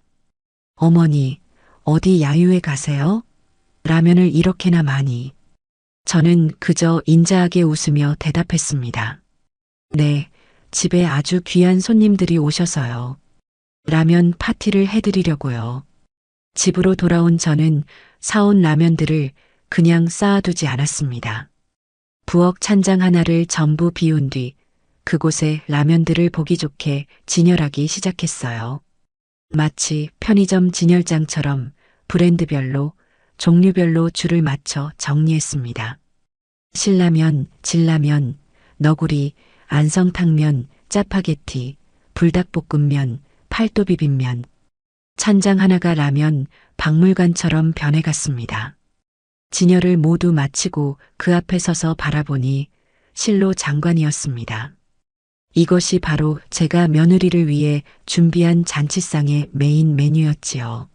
어머니, 어디 야유회 가세요? 라면을 이렇게나 많이. 저는 그저 인자하게 웃으며 대답했습니다. 네, 집에 아주 귀한 손님들이 오셔서요. 라면 파티를 해드리려고요. 집으로 돌아온 저는 사온 라면들을 그냥 쌓아두지 않았습니다. 부엌 찬장 하나를 전부 비운 뒤 그곳에 라면들을 보기 좋게 진열하기 시작했어요. 마치 편의점 진열장처럼 브랜드별로, 종류별로 줄을 맞춰 정리했습니다. 신라면, 진라면, 너구리, 안성탕면, 짜파게티, 불닭볶음면, 팔도비빔면. 찬장 하나가 라면 박물관처럼 변해갔습니다. 진열을 모두 마치고 그 앞에 서서 바라보니 실로 장관이었습니다. 이것이 바로 제가 며느리를 위해 준비한 잔치상의 메인 메뉴였지요.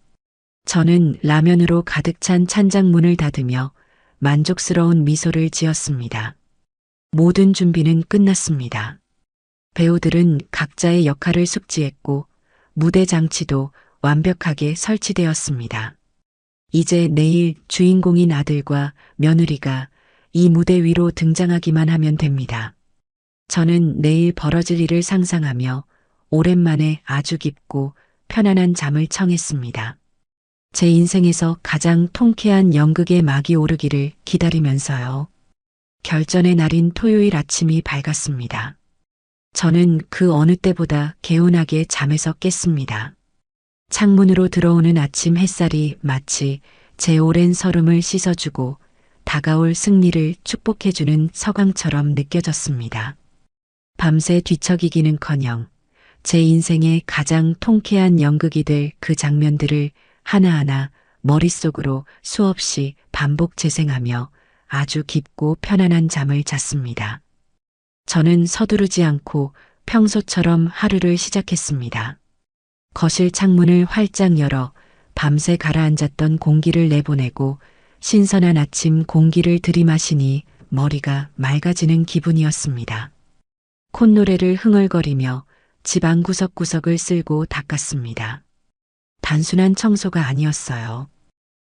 저는 라면으로 가득 찬 찬장문을 닫으며 만족스러운 미소를 지었습니다. 모든 준비는 끝났습니다. 배우들은 각자의 역할을 숙지했고 무대 장치도 완벽하게 설치되었습니다. 이제 내일 주인공인 아들과 며느리가 이 무대 위로 등장하기만 하면 됩니다. 저는 내일 벌어질 일을 상상하며 오랜만에 아주 깊고 편안한 잠을 청했습니다. 제 인생에서 가장 통쾌한 연극의 막이 오르기를 기다리면서요. 결전의 날인 토요일 아침이 밝았습니다. 저는 그 어느 때보다 개운하게 잠에서 깼습니다. 창문으로 들어오는 아침 햇살이 마치 제 오랜 서름을 씻어주고 다가올 승리를 축복해주는 서광처럼 느껴졌습니다. 밤새 뒤척이기는커녕 제 인생의 가장 통쾌한 연극이 될 그 장면들을 하나하나 머릿속으로 수없이 반복 재생하며 아주 깊고 편안한 잠을 잤습니다. 저는 서두르지 않고 평소처럼 하루를 시작했습니다. 거실 창문을 활짝 열어 밤새 가라앉았던 공기를 내보내고 신선한 아침 공기를 들이마시니 머리가 맑아지는 기분이었습니다. 콧노래를 흥얼거리며 집안 구석구석을 쓸고 닦았습니다. 단순한 청소가 아니었어요.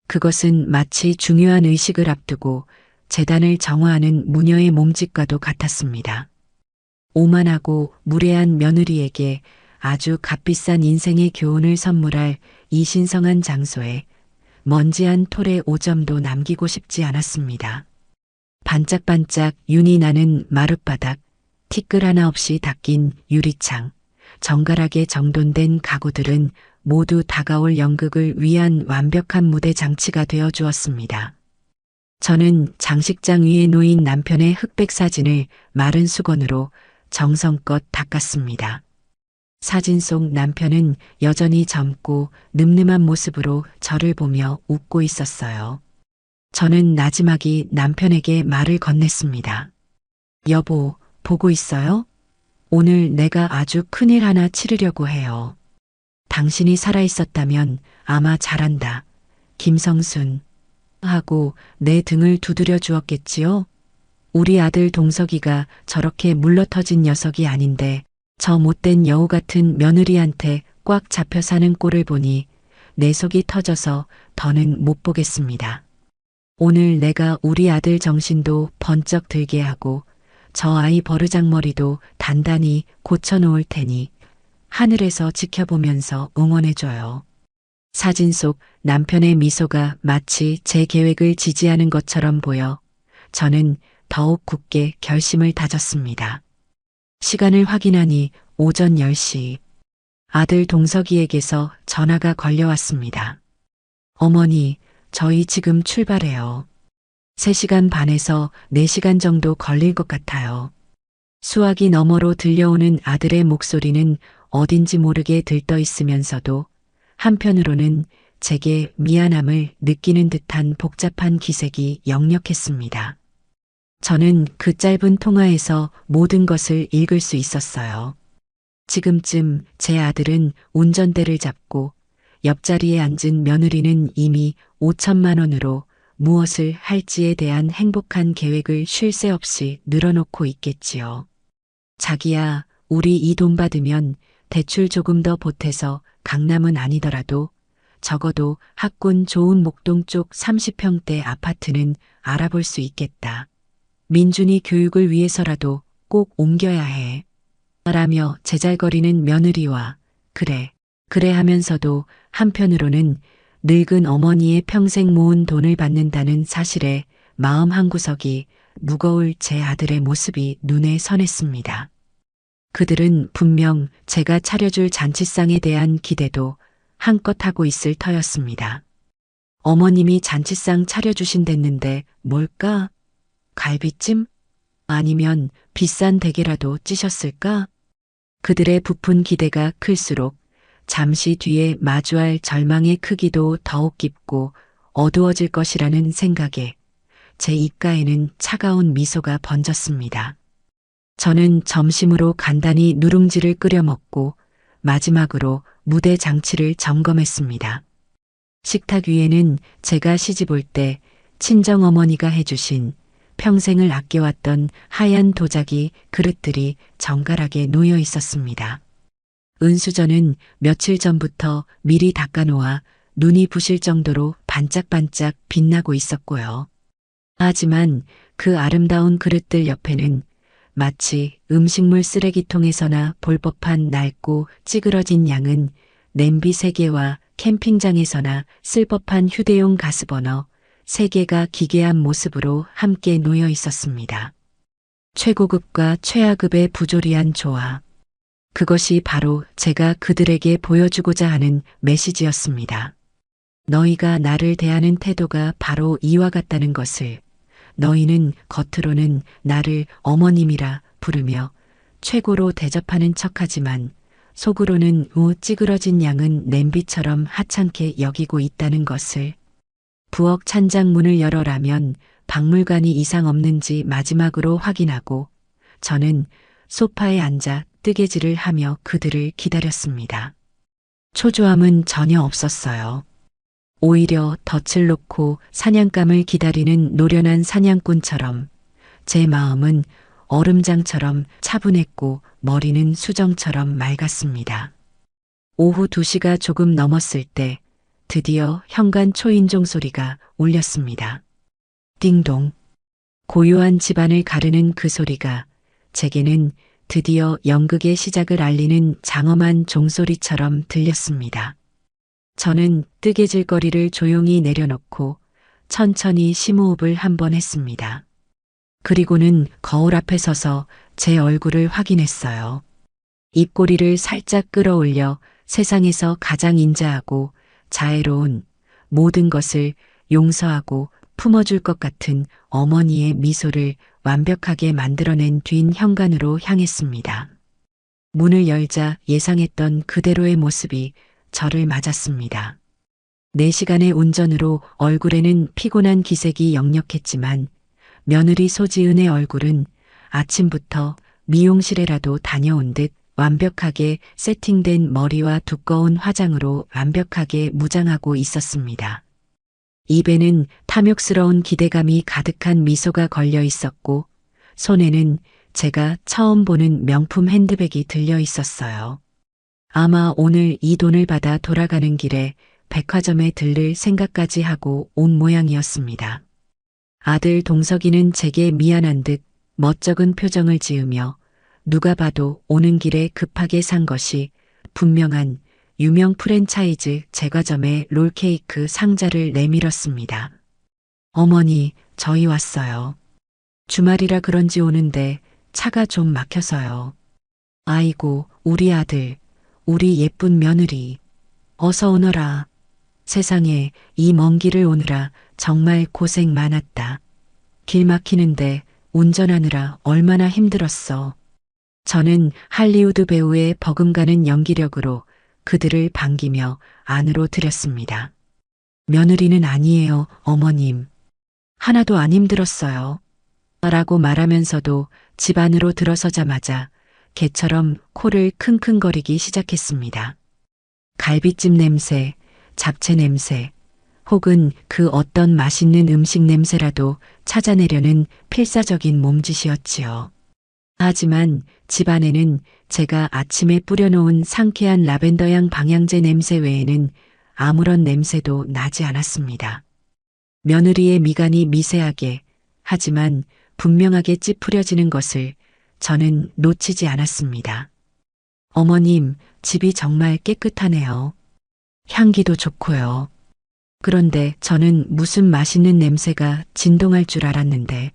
그것은 마치 중요한 의식을 앞두고 재단을 정화하는 무녀의 몸짓과도 같았습니다. 오만하고 무례한 며느리에게 아주 값비싼 인생의 교훈을 선물할 이 신성한 장소에 먼지한 톨의 오점도 남기고 싶지 않았습니다. 반짝반짝 윤이 나는 마룻바닥, 티끌 하나 없이 닦인 유리창, 정갈하게 정돈된 가구들은 모두 다가올 연극을 위한 완벽한 무대 장치가 되어 주었습니다. 저는 장식장 위에 놓인 남편의 흑백 사진을 마른 수건으로 정성껏 닦았습니다. 사진 속 남편은 여전히 젊고 늠름한 모습으로 저를 보며 웃고 있었어요. 저는 나지막이 남편에게 말을 건넸습니다. 여보, 보고 있어요? 오늘 내가 아주 큰일 하나 치르려고 해요. 당신이 살아있었다면 아마 잘한다. 김성순. 하고 내 등을 두드려 주었겠지요? 우리 아들 동석이가 저렇게 물러터진 녀석이 아닌데 저 못된 여우 같은 며느리한테 꽉 잡혀 사는 꼴을 보니 내 속이 터져서 더는 못 보겠습니다. 오늘 내가 우리 아들 정신도 번쩍 들게 하고 저 아이 버르장머리도 다 단단히 고쳐놓을 테니 하늘에서 지켜보면서 응원해줘요. 사진 속 남편의 미소가 마치 제 계획을 지지하는 것처럼 보여 저는 더욱 굳게 결심을 다졌습니다. 시간을 확인하니 오전 10시. 아들 동석이에게서 전화가 걸려왔습니다. 어머니, 저희 지금 출발해요. 3시간 반에서 4시간 정도 걸릴 것 같아요. 수화기 너머로 들려오는 아들의 목소리는 어딘지 모르게 들떠 있으면서도 한편으로는 제게 미안함을 느끼는 듯한 복잡한 기색이 역력했습니다. 저는 그 짧은 통화에서 모든 것을 읽을 수 있었어요. 지금쯤 제 아들은 운전대를 잡고 옆자리에 앉은 며느리는 이미 5천만 원으로 무엇을 할지에 대한 행복한 계획을 쉴 새 없이 늘어놓고 있겠지요. 자기야, 우리 이 돈 받으면 대출 조금 더 보태서 강남은 아니더라도 적어도 학군 좋은 목동 쪽 30평대 아파트는 알아볼 수 있겠다. 민준이 교육을 위해서라도 꼭 옮겨야 해. 라며 제잘거리는 며느리와 그래 하면서도 한편으로는 늙은 어머니의 평생 모은 돈을 받는다는 사실에 마음 한구석이 무거울 제 아들의 모습이 눈에 선했습니다. 그들은 분명 제가 차려줄 잔치상에 대한 기대도 한껏 하고 있을 터였습니다. 어머님이 잔치상 차려주신댔는데 뭘까? 갈비찜? 아니면 비싼 대게라도 찌셨을까? 그들의 부푼 기대가 클수록 잠시 뒤에 마주할 절망의 크기도 더욱 깊고 어두워질 것이라는 생각에 제 입가에는 차가운 미소가 번졌습니다. 저는 점심으로 간단히 누룽지를 끓여 먹고 마지막으로 무대 장치를 점검했습니다. 식탁 위에는 제가 시집올 때 친정어머니가 해주신 평생을 아껴왔던 하얀 도자기 그릇들이 정갈하게 놓여 있었습니다. 은수저는 며칠 전부터 미리 닦아놓아 눈이 부실 정도로 반짝반짝 빛나고 있었고요. 하지만 그 아름다운 그릇들 옆에는 마치 음식물 쓰레기통에서나 볼 법한 낡고 찌그러진 양은 냄비 3개와 캠핑장에서나 쓸 법한 휴대용 가스버너 3개가 기괴한 모습으로 함께 놓여 있었습니다. 최고급과 최하급의 부조리한 조화. 그것이 바로 제가 그들에게 보여주고자 하는 메시지였습니다. 너희가 나를 대하는 태도가 바로 이와 같다는 것을, 너희는 겉으로는 나를 어머님이라 부르며 최고로 대접하는 척하지만 속으로는 찌그러진 양은 냄비처럼 하찮게 여기고 있다는 것을. 부엌 찬장문을 열어라면 박물관이 이상 없는지 마지막으로 확인하고 저는 소파에 앉아 뜨개질을 하며 그들을 기다렸습니다. 초조함은 전혀 없었어요. 오히려 덫을 놓고 사냥감을 기다리는 노련한 사냥꾼처럼 제 마음은 얼음장처럼 차분했고 머리는 수정처럼 맑았습니다. 오후 2시가 조금 넘었을 때 드디어 현관 초인종 소리가 울렸습니다. 띵동. 고요한 집안을 가르는 그 소리가 제게는 드디어 연극의 시작을 알리는 장엄한 종소리처럼 들렸습니다. 저는 뜨개질거리를 조용히 내려놓고 천천히 심호흡을 한번 했습니다. 그리고는 거울 앞에 서서 제 얼굴을 확인했어요. 입꼬리를 살짝 끌어올려 세상에서 가장 인자하고 자애로운 모든 것을 용서하고 품어줄 것 같은 어머니의 미소를 완벽하게 만들어낸 뒤인 현관으로 향했습니다. 문을 열자 예상했던 그대로의 모습이 저를 맞았습니다. 4시간의 운전으로 얼굴에는 피곤한 기색이 역력했지만 며느리 소지은의 얼굴은 아침부터 미용실에라도 다녀온 듯 완벽하게 세팅된 머리와 두꺼운 화장으로 완벽하게 무장하고 있었습니다. 입에는 탐욕스러운 기대감이 가득한 미소가 걸려 있었고 손에는 제가 처음 보는 명품 핸드백이 들려 있었어요. 아마 오늘 이 돈을 받아 돌아가는 길에 백화점에 들를 생각까지 하고 온 모양이었습니다. 아들 동석이는 제게 미안한 듯 멋쩍은 표정을 지으며 누가 봐도 오는 길에 급하게 산 것이 분명한 유명 프랜차이즈 제과점의 롤케이크 상자를 내밀었습니다. 어머니, 저희 왔어요. 주말이라 그런지 오는데 차가 좀 막혀서요. 아이고, 우리 아들, 우리 예쁜 며느리. 어서 오너라. 세상에 이 먼 길을 오느라 정말 고생 많았다. 길 막히는데 운전하느라 얼마나 힘들었어. 저는 할리우드 배우의 버금가는 연기력으로 그들을 반기며 안으로 들였습니다. 며느리는 아니에요, 어머님. 하나도 안 힘들었어요. 라고 말하면서도 집 안으로 들어서자마자 개처럼 코를 킁킁거리기 시작했습니다. 갈비찜 냄새, 잡채 냄새, 혹은 그 어떤 맛있는 음식 냄새라도 찾아내려는 필사적인 몸짓이었지요. 하지만 집 안에는 제가 아침에 뿌려놓은 상쾌한 라벤더향 방향제 냄새 외에는 아무런 냄새도 나지 않았습니다. 며느리의 미간이 미세하게, 하지만 분명하게 찌푸려지는 것을 저는 놓치지 않았습니다. 어머님, 집이 정말 깨끗하네요. 향기도 좋고요. 그런데 저는 무슨 맛있는 냄새가 진동할 줄 알았는데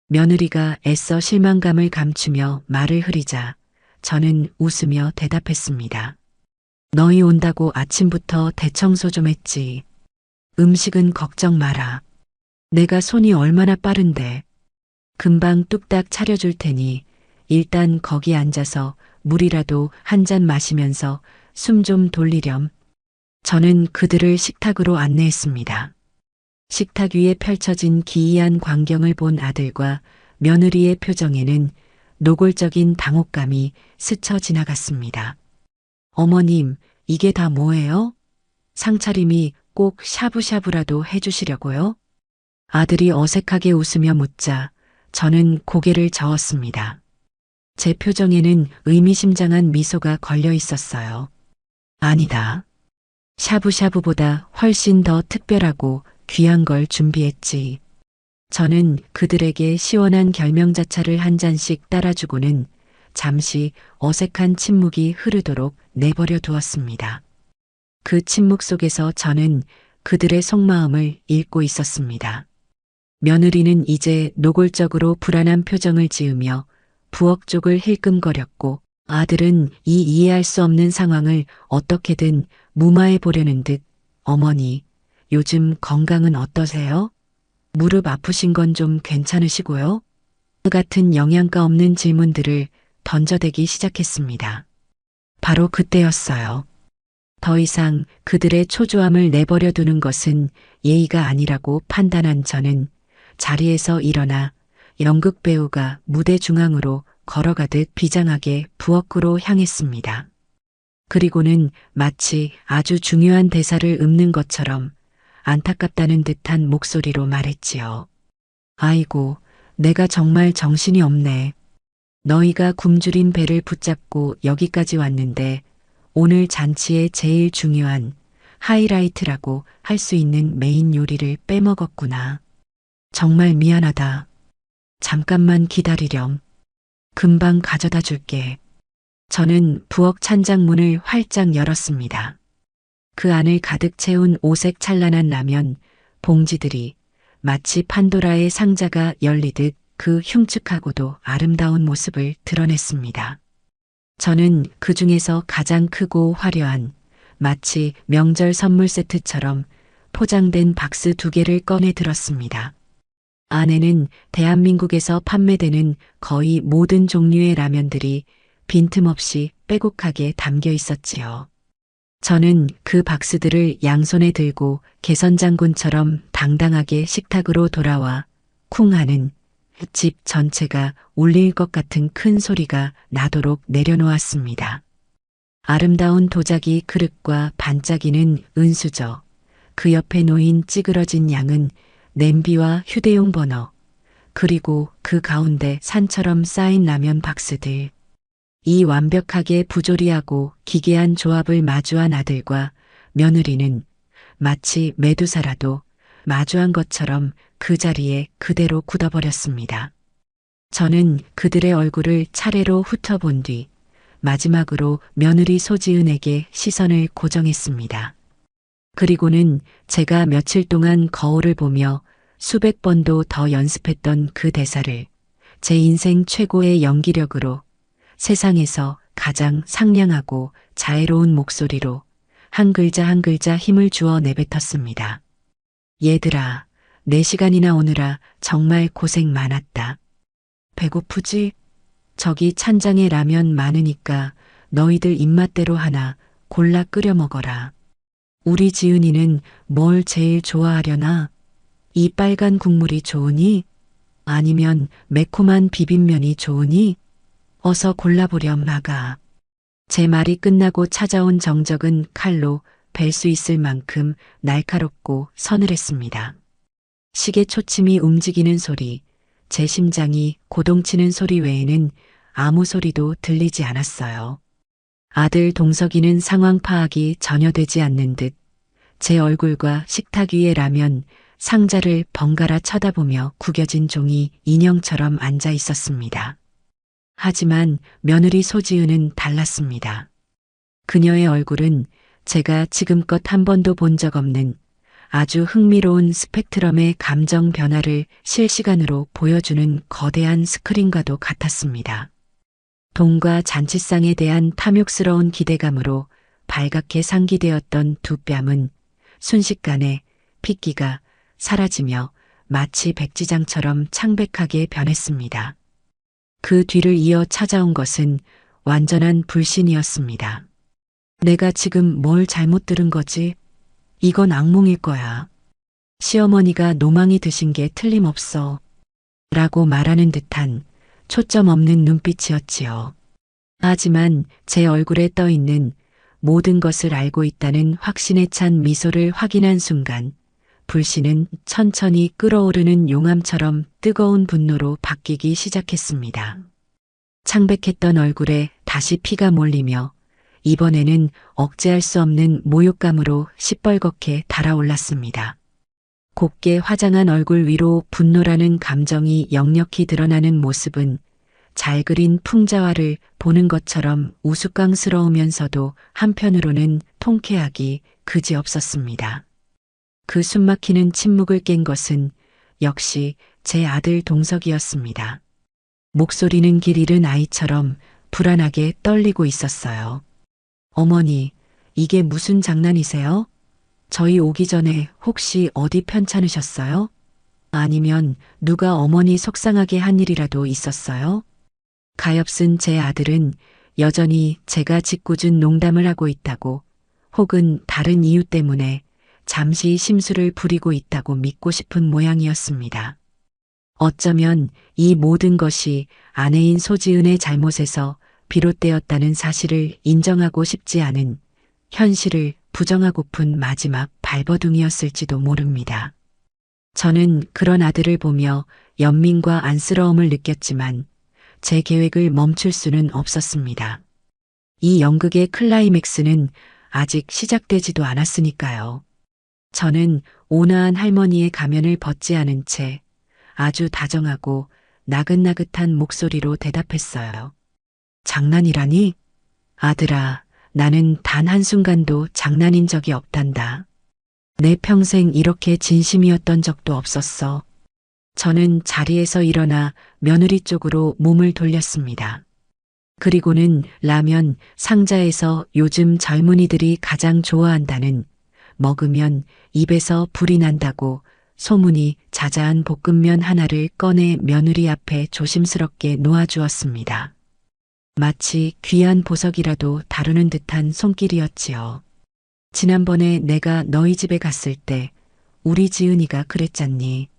며느리가 애써 실망감을 감추며 말을 흐리자 저는 웃으며 대답했습니다. 너희 온다고 아침부터 대청소 좀 했지. 음식은 걱정 마라. 내가 손이 얼마나 빠른데. 금방 뚝딱 차려줄 테니 일단 거기 앉아서 물이라도 한 잔 마시면서 숨 좀 돌리렴. 저는 그들을 식탁으로 안내했습니다. 식탁 위에 펼쳐진 기이한 광경을 본 아들과 며느리의 표정에는 노골적인 당혹감이 스쳐 지나갔습니다. 어머님, 이게 다 뭐예요? 상차림이 꼭 샤브샤브라도 해주시려고요? 아들이 어색하게 웃으며 묻자 저는 고개를 저었습니다. 제 표정에는 의미심장한 미소가 걸려 있었어요. 아니다. 샤브샤브보다 훨씬 더 특별하고 귀한 걸 준비했지. 저는 그들에게 시원한 결명자차를 한 잔씩 따라주고는 잠시 어색한 침묵이 흐르도록 내버려 두었습니다. 그 침묵 속에서 저는 그들의 속마음을 읽고 있었습니다. 며느리는 이제 노골적으로 불안한 표정을 지으며 부엌 쪽을 힐끔거렸고 아들은 이 이해할 수 없는 상황을 어떻게든 무마해 보려는 듯 어머니, 요즘 건강은 어떠세요? 무릎 아프신 건 좀 괜찮으시고요? 같은 영양가 없는 질문들을 던져대기 시작했습니다. 바로 그때였어요. 더 이상 그들의 초조함을 내버려 두는 것은 예의가 아니라고 판단한 저는 자리에서 일어나 연극 배우가 무대 중앙으로 걸어가듯 비장하게 부엌으로 향했습니다. 그리고는 마치 아주 중요한 대사를 읊는 것처럼 안타깝다는 듯한 목소리로 말했지요. 아이고, 내가 정말 정신이 없네. 너희가 굶주린 배를 붙잡고 여기까지 왔는데 오늘 잔치의 제일 중요한 하이라이트라고 할 수 있는 메인 요리를 빼먹었구나. 정말 미안하다. 잠깐만 기다리렴. 금방 가져다 줄게. 저는 부엌 찬장문을 활짝 열었습니다. 그 안을 가득 채운 오색 찬란한 라면, 봉지들이 마치 판도라의 상자가 열리듯 그 흉측하고도 아름다운 모습을 드러냈습니다. 저는 그 중에서 가장 크고 화려한 마치 명절 선물 세트처럼 포장된 박스 2개를 꺼내 들었습니다. 안에는 대한민국에서 판매되는 거의 모든 종류의 라면들이 빈틈없이 빼곡하게 담겨 있었지요. 저는 그 박스들을 양손에 들고 개선장군처럼 당당하게 식탁으로 돌아와 쿵 하는 집 전체가 울릴 것 같은 큰 소리가 나도록 내려놓았습니다. 아름다운 도자기 그릇과 반짝이는 은수저, 그 옆에 놓인 찌그러진 양은 냄비와 휴대용 버너, 그리고 그 가운데 산처럼 쌓인 라면 박스들. 이 완벽하게 부조리하고 기괴한 조합을 마주한 아들과 며느리는 마치 메두사라도 마주한 것처럼 그 자리에 그대로 굳어버렸습니다. 저는 그들의 얼굴을 차례로 훑어본 뒤 마지막으로 며느리 소지은에게 시선을 고정했습니다. 그리고는 제가 며칠 동안 거울을 보며 수백 번도 더 연습했던 그 대사를 제 인생 최고의 연기력으로 세상에서 가장 상냥하고 자애로운 목소리로 한 글자 한 글자 힘을 주어 내뱉었습니다. 얘들아, 4시간이나 오느라 정말 고생 많았다. 배고프지? 저기 찬장에 라면 많으니까 너희들 입맛대로 하나 골라 끓여 먹어라. 우리 지은이는 뭘 제일 좋아하려나? 이 빨간 국물이 좋으니? 아니면 매콤한 비빔면이 좋으니? 어서 골라보렴 마가. 제 말이 끝나고 찾아온 정적은 칼로 벨 수 있을 만큼 날카롭고 서늘했습니다. 시계 초침이 움직이는 소리, 제 심장이 고동치는 소리 외에는 아무 소리도 들리지 않았어요. 아들 동석이는 상황 파악이 전혀 되지 않는 듯 제 얼굴과 식탁 위에 라면 상자를 번갈아 쳐다보며 구겨진 종이 인형처럼 앉아 있었습니다. 하지만 며느리 소지은은 달랐습니다. 그녀의 얼굴은 제가 지금껏 한 번도 본 적 없는 아주 흥미로운 스펙트럼의 감정 변화를 실시간으로 보여주는 거대한 스크린과도 같았습니다. 동과 잔치상에 대한 탐욕스러운 기대감으로 발갛게 상기되었던 두 뺨은 순식간에 핏기가 사라지며 마치 백지장처럼 창백하게 변했습니다. 그 뒤를 이어 찾아온 것은 완전한 불신이었습니다. 내가 지금 뭘 잘못 들은 거지? 이건 악몽일 거야. 시어머니가 노망이 드신 게 틀림없어. 라고 말하는 듯한 초점 없는 눈빛이었지요. 하지만 제 얼굴에 떠 있는 모든 것을 알고 있다는 확신에 찬 미소를 확인한 순간 불신은 천천히 끓어오르는 용암처럼 뜨거운 분노로 바뀌기 시작했습니다. 창백했던 얼굴에 다시 피가 몰리며 이번에는 억제할 수 없는 모욕감으로 시뻘겋게 달아올랐습니다. 곱게 화장한 얼굴 위로 분노라는 감정이 역력히 드러나는 모습은 잘 그린 풍자화를 보는 것처럼 우스꽝스러우면서도 한편으로는 통쾌하기 그지없었습니다. 그 숨막히는 침묵을 깬 것은 역시 제 아들 동석이었습니다. 목소리는 길 잃은 아이처럼 불안하게 떨리고 있었어요. 어머니, 이게 무슨 장난이세요? 저희 오기 전에 혹시 어디 편찮으셨어요? 아니면 누가 어머니 속상하게 한 일이라도 있었어요? 가엾은 제 아들은 여전히 제가 짓궂은 농담을 하고 있다고 혹은 다른 이유 때문에 잠시 심술을 부리고 있다고 믿고 싶은 모양이었습니다. 어쩌면 이 모든 것이 아내인 소지은의 잘못에서 비롯되었다는 사실을 인정하고 싶지 않은 현실을 부정하고픈 마지막 발버둥이었을지도 모릅니다. 저는 그런 아들을 보며 연민과 안쓰러움을 느꼈지만 제 계획을 멈출 수는 없었습니다. 이 연극의 클라이맥스는 아직 시작되지도 않았으니까요. 저는 온화한 할머니의 가면을 벗지 않은 채 아주 다정하고 나긋나긋한 목소리로 대답했어요. 장난이라니? 아들아, 나는 단 한순간도 장난인 적이 없단다. 내 평생 이렇게 진심이었던 적도 없었어. 저는 자리에서 일어나 며느리 쪽으로 몸을 돌렸습니다. 그리고는 라면 상자에서 요즘 젊은이들이 가장 좋아한다는 먹으면 입에서 불이 난다고 소문이 자자한 볶음면 하나를 꺼내 며느리 앞에 조심스럽게 놓아주었습니다. 마치 귀한 보석이라도 다루는 듯한 손길이었지요. 지난번에 내가 너희 집에 갔을 때 우리 지은이가 그랬잖니.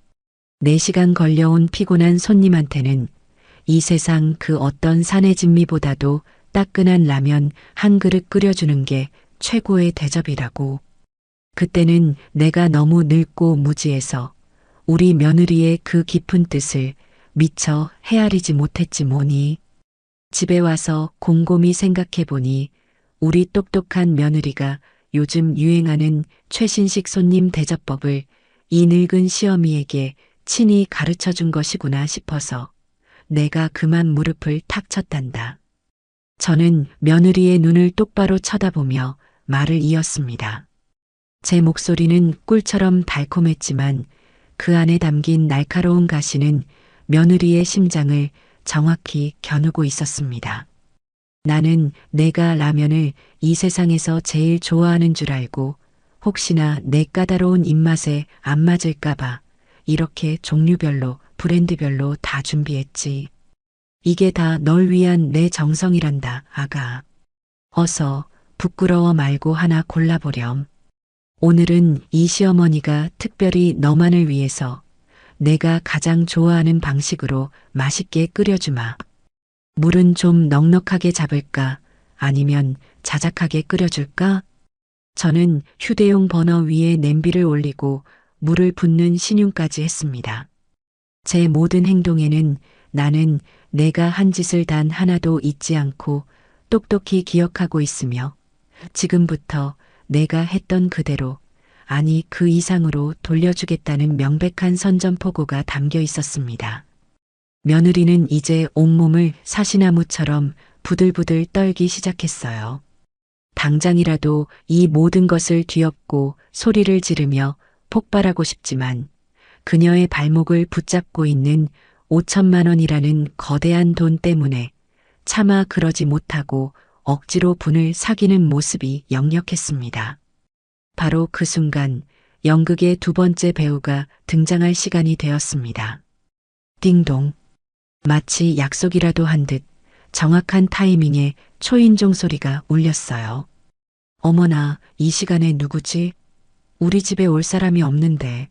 4시간 걸려온 피곤한 손님한테는 이 세상 그 어떤 산의 진미보다도 따끈한 라면 한 그릇 끓여주는 게 최고의 대접이라고. 그때는 내가 너무 늙고 무지해서 우리 며느리의 그 깊은 뜻을 미처 헤아리지 못했지 뭐니. 집에 와서 곰곰이 생각해보니 우리 똑똑한 며느리가 요즘 유행하는 최신식 손님 대접법을 이 늙은 시어미에게 친히 가르쳐준 것이구나 싶어서 내가 그만 무릎을 탁 쳤단다. 저는 며느리의 눈을 똑바로 쳐다보며 말을 이었습니다. 제 목소리는 꿀처럼 달콤했지만 그 안에 담긴 날카로운 가시는 며느리의 심장을 정확히 겨누고 있었습니다. 나는 내가 라면을 이 세상에서 제일 좋아하는 줄 알고 혹시나 내 까다로운 입맛에 안 맞을까봐 이렇게 종류별로 브랜드별로 다 준비했지. 이게 다 널 위한 내 정성이란다, 아가. 어서 부끄러워 말고 하나 골라보렴. 오늘은 이 시어머니가 특별히 너만을 위해서 내가 가장 좋아하는 방식으로 맛있게 끓여주마. 물은 좀 넉넉하게 잡을까? 아니면 자작하게 끓여줄까? 저는 휴대용 버너 위에 냄비를 올리고 물을 붓는 신용까지 했습니다. 제 모든 행동에는 나는 내가 한 짓을 단 하나도 잊지 않고 똑똑히 기억하고 있으며 지금부터 내가 했던 그대로 아니 그 이상으로 돌려주겠다는 명백한 선전포고가 담겨 있었습니다. 며느리는 이제 온몸을 사시나무처럼 부들부들 떨기 시작했어요. 당장이라도 이 모든 것을 뒤엎고 소리를 지르며 폭발하고 싶지만 그녀의 발목을 붙잡고 있는 5천만 원이라는 거대한 돈 때문에 차마 그러지 못하고 억지로 분을 사귀는 모습이 역력했습니다. 바로 그 순간 연극의 두 번째 배우가 등장할 시간이 되었습니다. 띵동. 마치 약속이라도 한 듯 정확한 타이밍에 초인종 소리가 울렸어요. 어머나, 이 시간에 누구지? 우리 집에 올 사람이 없는데.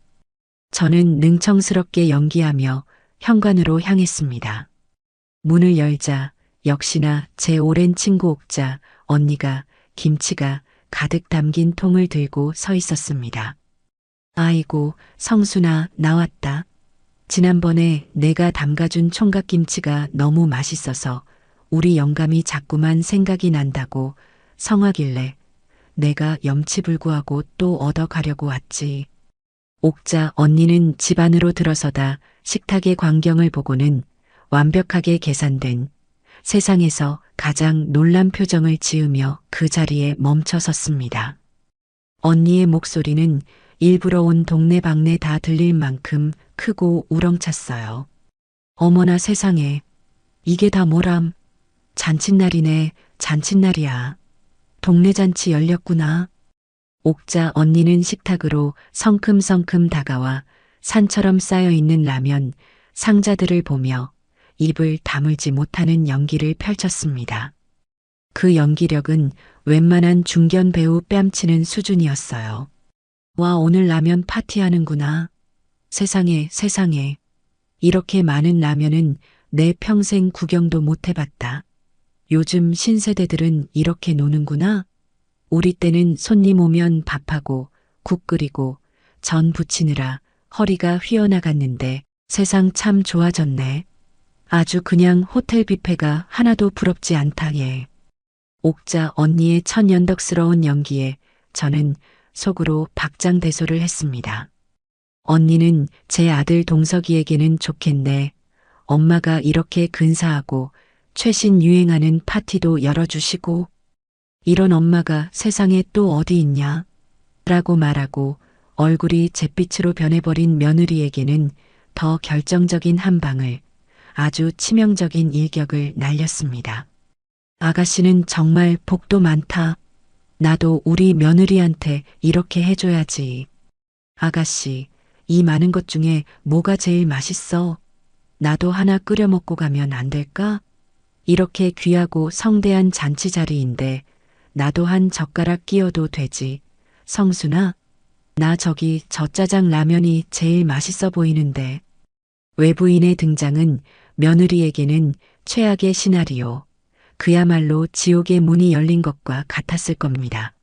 저는 능청스럽게 연기하며 현관으로 향했습니다. 문을 열자 역시나 제 오랜 친구 옥자 언니가 김치가 가득 담긴 통을 들고 서 있었습니다. 아이고, 성순아, 나왔다. 지난번에 내가 담가준 총각김치가 너무 맛있어서 우리 영감이 자꾸만 생각이 난다고 성하길래 내가 염치불구하고 또 얻어가려고 왔지. 옥자 언니는 집 안으로 들어서다 식탁의 광경을 보고는 완벽하게 계산된 세상에서 가장 놀란 표정을 지으며 그 자리에 멈춰 섰습니다. 언니의 목소리는 일부러 온 동네방네 다 들릴 만큼 크고 우렁찼어요. 어머나 세상에, 이게 다 뭐람? 잔칫날이네, 잔칫날이야. 동네 잔치 열렸구나. 옥자 언니는 식탁으로 성큼성큼 다가와 산처럼 쌓여있는 라면 상자들을 보며 입을 다물지 못하는 연기를 펼쳤습니다. 그 연기력은 웬만한 중견 배우 뺨치는 수준이었어요. 와, 오늘 라면 파티하는구나. 세상에, 세상에. 이렇게 많은 라면은 내 평생 구경도 못 해봤다. 요즘 신세대들은 이렇게 노는구나. 우리 때는 손님 오면 밥하고 국 끓이고 전 부치느라 허리가 휘어나갔는데 세상 참 좋아졌네. 아주 그냥 호텔 뷔페가 하나도 부럽지 않다 얘. 옥자 언니의 천연덕스러운 연기에 저는 속으로 박장대소를 했습니다. 언니는 제 아들 동석이에게는 좋겠네. 엄마가 이렇게 근사하고 최신 유행하는 파티도 열어주시고 이런 엄마가 세상에 또 어디 있냐? 라고 말하고 얼굴이 잿빛으로 변해버린 며느리에게는 더 결정적인 한 방을 아주 치명적인 일격을 날렸습니다. 아가씨는 정말 복도 많다. 나도 우리 며느리한테 이렇게 해줘야지. 아가씨, 이 많은 것 중에 뭐가 제일 맛있어? 나도 하나 끓여 먹고 가면 안 될까? 이렇게 귀하고 성대한 잔치 자리인데 나도 한 젓가락 끼워도 되지. 성순아, 나 저기 젖짜장 라면이 제일 맛있어 보이는데. 외부인의 등장은 며느리에게는 최악의 시나리오, 그야말로 지옥의 문이 열린 것과 같았을 겁니다.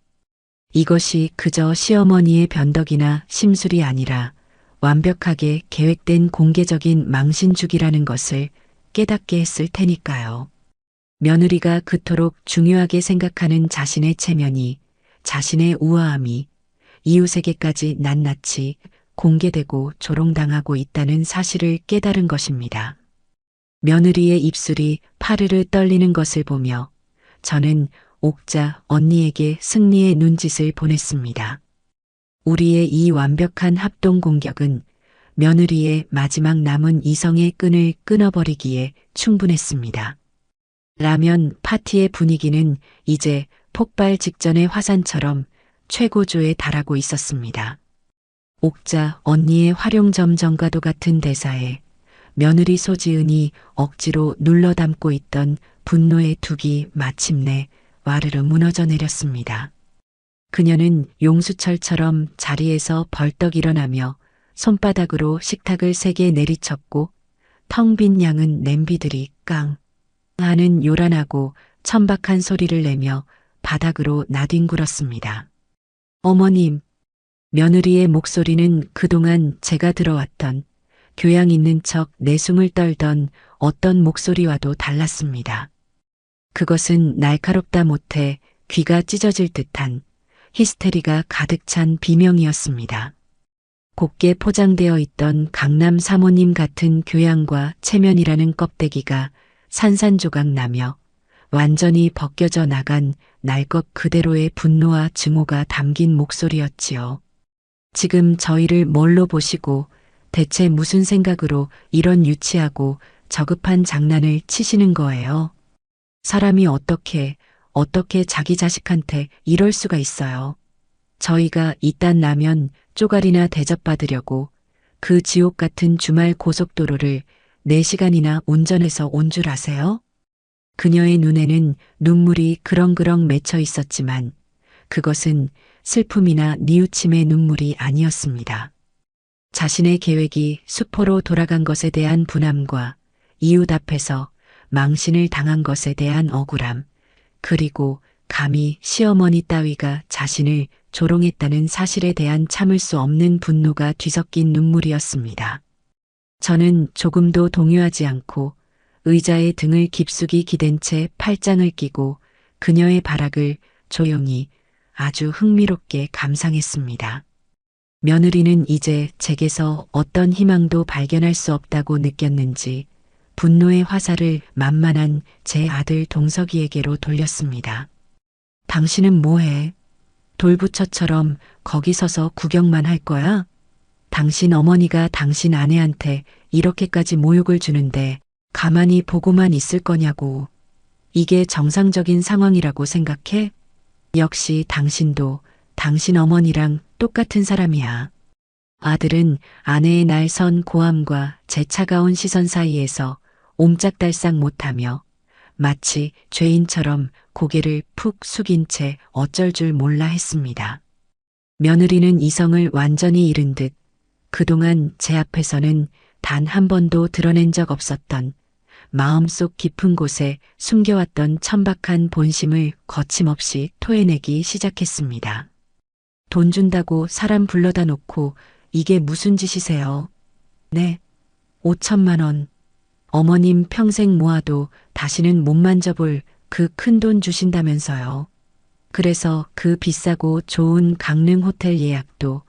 이것이 그저 시어머니의 변덕이나 심술이 아니라 완벽하게 계획된 공개적인 망신주기라는 것을 깨닫게 했을 테니까요. 며느리가 그토록 중요하게 생각하는 자신의 체면이, 자신의 우아함이 이웃에게까지 낱낱이 공개되고 조롱당하고 있다는 사실을 깨달은 것입니다. 며느리의 입술이 파르르 떨리는 것을 보며 저는 옥자 언니에게 승리의 눈짓을 보냈습니다. 우리의 이 완벽한 합동 공격은 며느리의 마지막 남은 이성의 끈을 끊어버리기에 충분했습니다. 라면 파티의 분위기는 이제 폭발 직전의 화산처럼 최고조에 달하고 있었습니다. 옥자 언니의 활용점정과도 같은 대사에 며느리 소지은이 억지로 눌러 담고 있던 분노의 둑이 마침내 와르르 무너져 내렸습니다. 그녀는 용수철처럼 자리에서 벌떡 일어나며 손바닥으로 식탁을 세게 내리쳤고 텅 빈 양은 냄비들이 깡 하는 요란하고 천박한 소리를 내며 바닥으로 나뒹굴었습니다. 어머님, 며느리의 목소리는 그동안 제가 들어왔던 교양 있는 척 내숭을 떨던 어떤 목소리와도 달랐습니다. 그것은 날카롭다 못해 귀가 찢어질 듯한 히스테리가 가득 찬 비명이었습니다. 곱게 포장되어 있던 강남 사모님 같은 교양과 체면이라는 껍데기가 산산조각 나며 완전히 벗겨져 나간 날 것 그대로의 분노와 증오가 담긴 목소리였지요. 지금 저희를 뭘로 보시고 대체 무슨 생각으로 이런 유치하고 저급한 장난을 치시는 거예요? 사람이 어떻게 자기 자식한테 이럴 수가 있어요. 저희가 이딴 라면 쪼가리나 대접받으려고 그 지옥 같은 주말 고속도로를 4시간이나 운전해서 온 줄 아세요? 그녀의 눈에는 눈물이 그렁그렁 맺혀 있었지만 그것은 슬픔이나 뉘우침의 눈물이 아니었습니다. 자신의 계획이 수포로 돌아간 것에 대한 분함과 이웃 앞에서 망신을 당한 것에 대한 억울함, 그리고 감히 시어머니 따위가 자신을 조롱했다는 사실에 대한 참을 수 없는 분노가 뒤섞인 눈물이었습니다. 저는 조금도 동요하지 않고 의자에 등을 깊숙이 기댄 채 팔짱을 끼고 그녀의 발악을 조용히 아주 흥미롭게 감상했습니다. 며느리는 이제 제게서 어떤 희망도 발견할 수 없다고 느꼈는지 분노의 화살을 만만한 제 아들 동석이에게로 돌렸습니다. 당신은 뭐해? 돌부처처럼 거기 서서 구경만 할 거야? 당신 어머니가 당신 아내한테 이렇게까지 모욕을 주는데 가만히 보고만 있을 거냐고. 이게 정상적인 상황이라고 생각해? 역시 당신도 당신 어머니랑 똑같은 사람이야. 아들은 아내의 날 선 고함과 제 차가운 시선 사이에서 옴짝달싹 못하며 마치 죄인처럼 고개를 푹 숙인 채 어쩔 줄 몰라 했습니다. 며느리는 이성을 완전히 잃은 듯 그동안 제 앞에서는 단 한 번도 드러낸 적 없었던 마음속 깊은 곳에 숨겨왔던 천박한 본심을 거침없이 토해내기 시작했습니다. 돈 준다고 사람 불러다 놓고 이게 무슨 짓이세요? 네, 5천만 원. 어머님 평생 모아도 다시는 못 만져볼 그 큰 돈 주신다면서요. 그래서 그 비싸고 좋은 강릉 호텔 예약도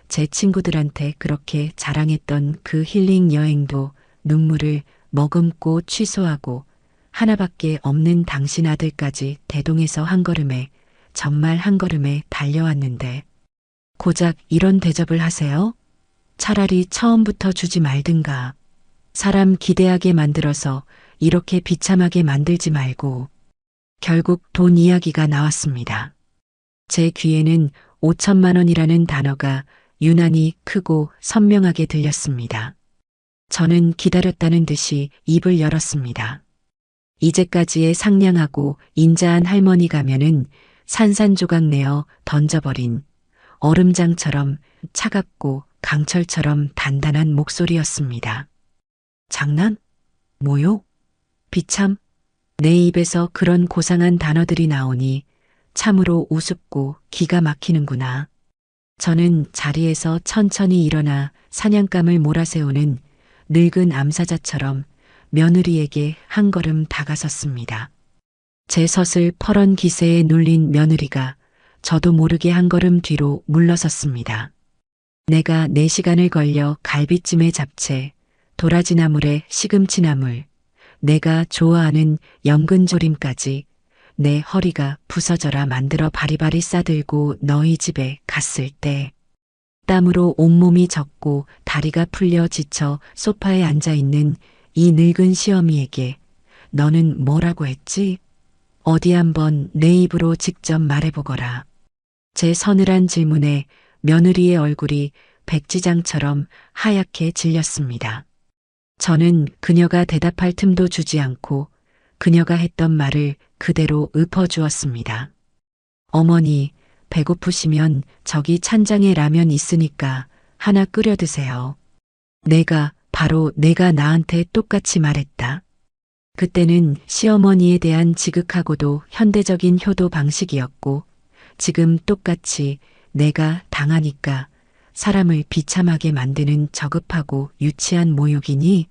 제 친구들한테 그렇게 자랑했던 그 힐링 여행도 눈물을 머금고 취소하고 하나밖에 없는 당신 아들까지 대동해서 한 걸음에 정말 한 걸음에 달려왔는데 고작 이런 대접을 하세요? 차라리 처음부터 주지 말든가. 사람 기대하게 만들어서 이렇게 비참하게 만들지 말고. 결국 돈 이야기가 나왔습니다. 제 귀에는 5천만 원이라는 단어가 유난히 크고 선명하게 들렸습니다. 저는 기다렸다는 듯이 입을 열었습니다. 이제까지의 상냥하고 인자한 할머니 가면은 산산조각 내어 던져버린 얼음장처럼 차갑고 강철처럼 단단한 목소리였습니다. 장난? 모욕? 비참? 내 입에서 그런 고상한 단어들이 나오니 참으로 우습고 기가 막히는구나. 저는 자리에서 천천히 일어나 사냥감을 몰아세우는 늙은 암사자처럼 며느리에게 한 걸음 다가섰습니다. 제 섯을 퍼런 기세에 눌린 며느리가 저도 모르게 한 걸음 뒤로 물러섰습니다. 내가 4시간을 걸려 갈비찜에 잡채, 도라지나물에 시금치나물, 내가 좋아하는 연근조림까지 내 허리가 부서져라 만들어 바리바리 싸들고 너희 집에 갔을 때 땀으로 온몸이 젖고 다리가 풀려 지쳐 소파에 앉아있는 이 늙은 시어미에게 너는 뭐라고 했지? 어디 한번 내 입으로 직접 말해보거라. 제 서늘한 질문에 며느리의 얼굴이 백지장처럼 하얗게 질렸습니다. 저는 그녀가 대답할 틈도 주지 않고 그녀가 했던 말을 그대로 읊어주었습니다. 어머니, 배고프시면 저기 찬장에 라면 있으니까 하나 끓여 드세요. 바로 내가 나한테 똑같이 말했다. 그때는 시어머니에 대한 지극하고도 현대적인 효도 방식이었고 지금 똑같이 내가 당하니까 사람을 비참하게 만드는 저급하고 유치한 모욕이니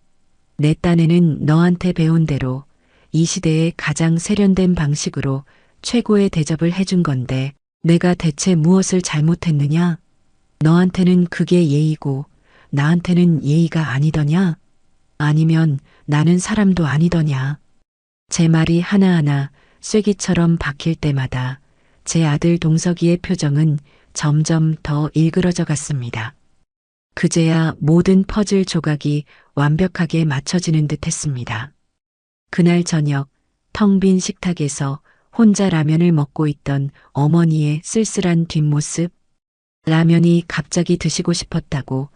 내 딴에는 너한테 배운 대로 이 시대의 가장 세련된 방식으로 최고의 대접을 해준 건데 내가 대체 무엇을 잘못했느냐? 너한테는 그게 예의고 나한테는 예의가 아니더냐? 아니면 나는 사람도 아니더냐? 제 말이 하나하나 쐐기처럼 박힐 때마다 제 아들 동석이의 표정은 점점 더 일그러져 갔습니다. 그제야 모든 퍼즐 조각이 완벽하게 맞춰지는 듯 했습니다. 그날 저녁 텅 빈 식탁에서 혼자 라면을 먹고 있던 어머니의 쓸쓸한 뒷모습, 라면이 갑자기 드시고 싶었다고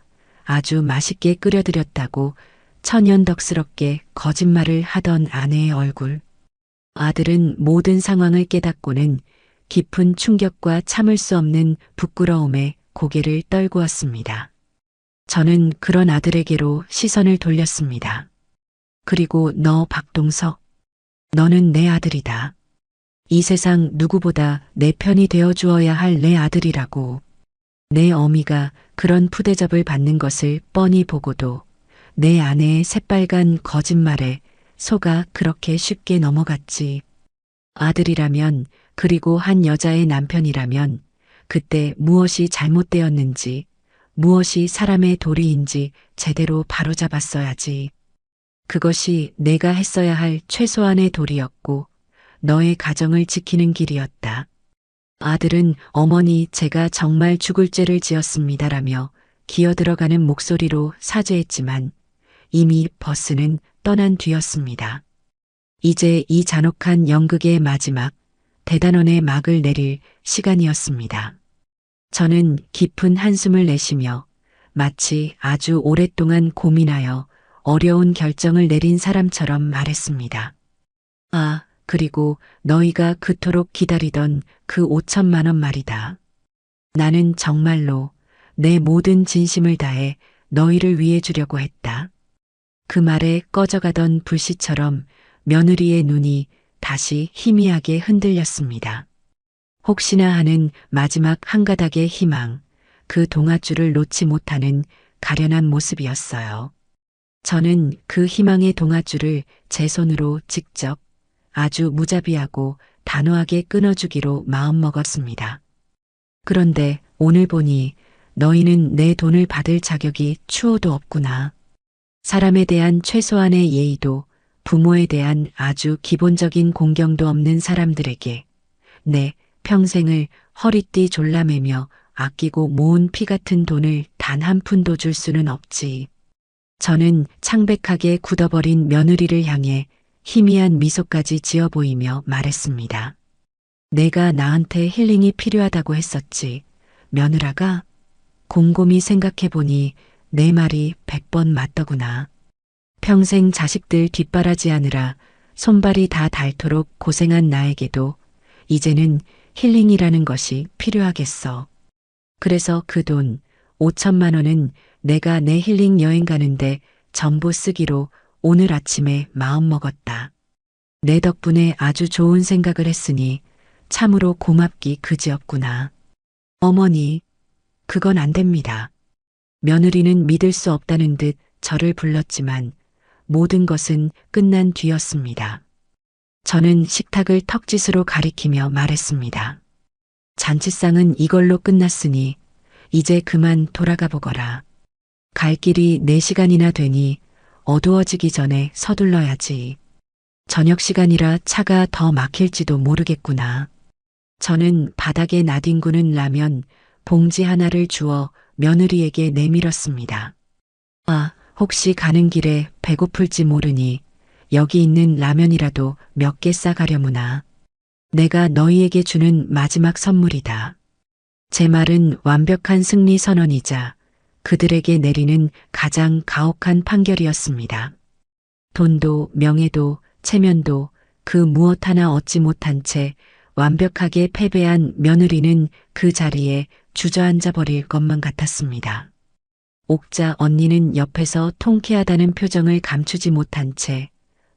아주 맛있게 끓여드렸다고 천연덕스럽게 거짓말을 하던 아내의 얼굴. 아들은 모든 상황을 깨닫고는 깊은 충격과 참을 수 없는 부끄러움에 고개를 떨구었습니다. 저는 그런 아들에게로 시선을 돌렸습니다. 그리고 너 박동석, 너는 내 아들이다. 이 세상 누구보다 내 편이 되어 주어야 할 내 아들이라고. 내 어미가 그런 푸대접을 받는 것을 뻔히 보고도 내 아내의 새빨간 거짓말에 속아 그렇게 쉽게 넘어갔지. 아들이라면 그리고 한 여자의 남편이라면 그때 무엇이 잘못되었는지 무엇이 사람의 도리인지 제대로 바로잡았어야지. 그것이 내가 했어야 할 최소한의 도리였고 너의 가정을 지키는 길이었다. 아들은 어머니 제가 정말 죽을 죄를 지었습니다라며 기어들어가는 목소리로 사죄했지만 이미 버스는 떠난 뒤였습니다. 이제 이 잔혹한 연극의 마지막 대단원의 막을 내릴 시간이었습니다. 저는 깊은 한숨을 내쉬며 마치 아주 오랫동안 고민하여 어려운 결정을 내린 사람처럼 말했습니다. 아, 그리고 너희가 그토록 기다리던 그 5천만 원 말이다. 나는 정말로 내 모든 진심을 다해 너희를 위해 주려고 했다. 그 말에 꺼져가던 불씨처럼 며느리의 눈이 다시 희미하게 흔들렸습니다. 혹시나 하는 마지막 한 가닥의 희망, 그 동아줄을 놓지 못하는 가련한 모습이었어요. 저는 그 희망의 동아줄을 제 손으로 직접 아주 무자비하고 단호하게 끊어주기로 마음먹었습니다. 그런데 오늘 보니 너희는 내 돈을 받을 자격이 추호도 없구나. 사람에 대한 최소한의 예의도 부모에 대한 아주 기본적인 공경도 없는 사람들에게 내 평생을 허리띠 졸라매며 아끼고 모은 피 같은 돈을 단 한 푼도 줄 수는 없지. 저는 창백하게 굳어버린 며느리를 향해 희미한 미소까지 지어 보이며 말했습니다. 내가 나한테 힐링이 필요하다고 했었지. 며느라가 곰곰이 생각해보니 내 말이 100번 맞더구나. 평생 자식들 뒷바라지하느라 손발이 다 닳도록 고생한 나에게도 이제는 힐링이라는 것이 필요하겠어. 그래서 그 돈 5천만 원은 내가 내 힐링 여행 가는데 전부 쓰기로 오늘 아침에 마음먹었다. 내 덕분에 아주 좋은 생각을 했으니 참으로 고맙기 그지없구나. 어머니, 그건 안 됩니다. 며느리는 믿을 수 없다는 듯 저를 불렀지만 모든 것은 끝난 뒤였습니다. 저는 식탁을 턱짓으로 가리키며 말했습니다. 잔치상은 이걸로 끝났으니 이제 그만 돌아가 보거라. 갈 길이 4시간이나 되니 어두워지기 전에 서둘러야지. 저녁 시간이라 차가 더 막힐지도 모르겠구나. 저는 바닥에 나뒹구는 라면 봉지 하나를 주워 며느리에게 내밀었습니다. 아, 혹시 가는 길에 배고플지 모르니 여기 있는 라면이라도 몇 개 싸가려무나. 내가 너희에게 주는 마지막 선물이다. 제 말은 완벽한 승리 선언이자 그들에게 내리는 가장 가혹한 판결이었습니다. 돈도 명예도 체면도 그 무엇 하나 얻지 못한 채 완벽하게 패배한 며느리는 그 자리에 주저앉아 버릴 것만 같았습니다. 옥자 언니는 옆에서 통쾌하다는 표정을 감추지 못한 채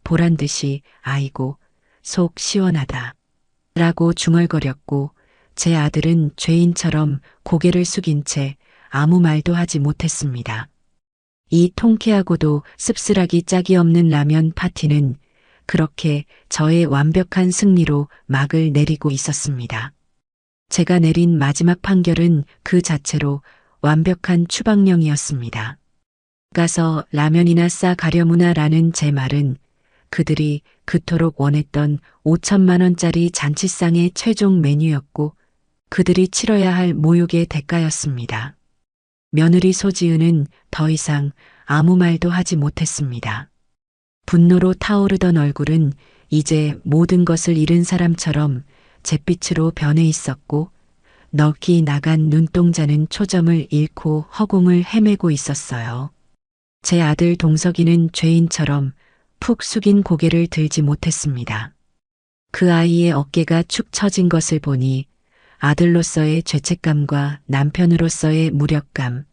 보란 듯이 아이고 속 시원하다 라고 중얼거렸고 제 아들은 죄인처럼 고개를 숙인 채 아무 말도 하지 못했습니다. 이 통쾌하고도 씁쓸하기 짝이 없는 라면 파티는 그렇게 저의 완벽한 승리로 막을 내리고 있었습니다. 제가 내린 마지막 판결은 그 자체로 완벽한 추방령이었습니다. 가서 라면이나 싸 가려무나라는 제 말은 그들이 그토록 원했던 5천만 원짜리 잔치상의 최종 메뉴였고 그들이 치러야 할 모욕의 대가였습니다. 며느리 소지은은 더 이상 아무 말도 하지 못했습니다. 분노로 타오르던 얼굴은 이제 모든 것을 잃은 사람처럼 잿빛으로 변해 있었고 넋이 나간 눈동자는 초점을 잃고 허공을 헤매고 있었어요. 제 아들 동석이는 죄인처럼 푹 숙인 고개를 들지 못했습니다. 그 아이의 어깨가 축 처진 것을 보니 아들로서의 죄책감과 남편으로서의 무력감,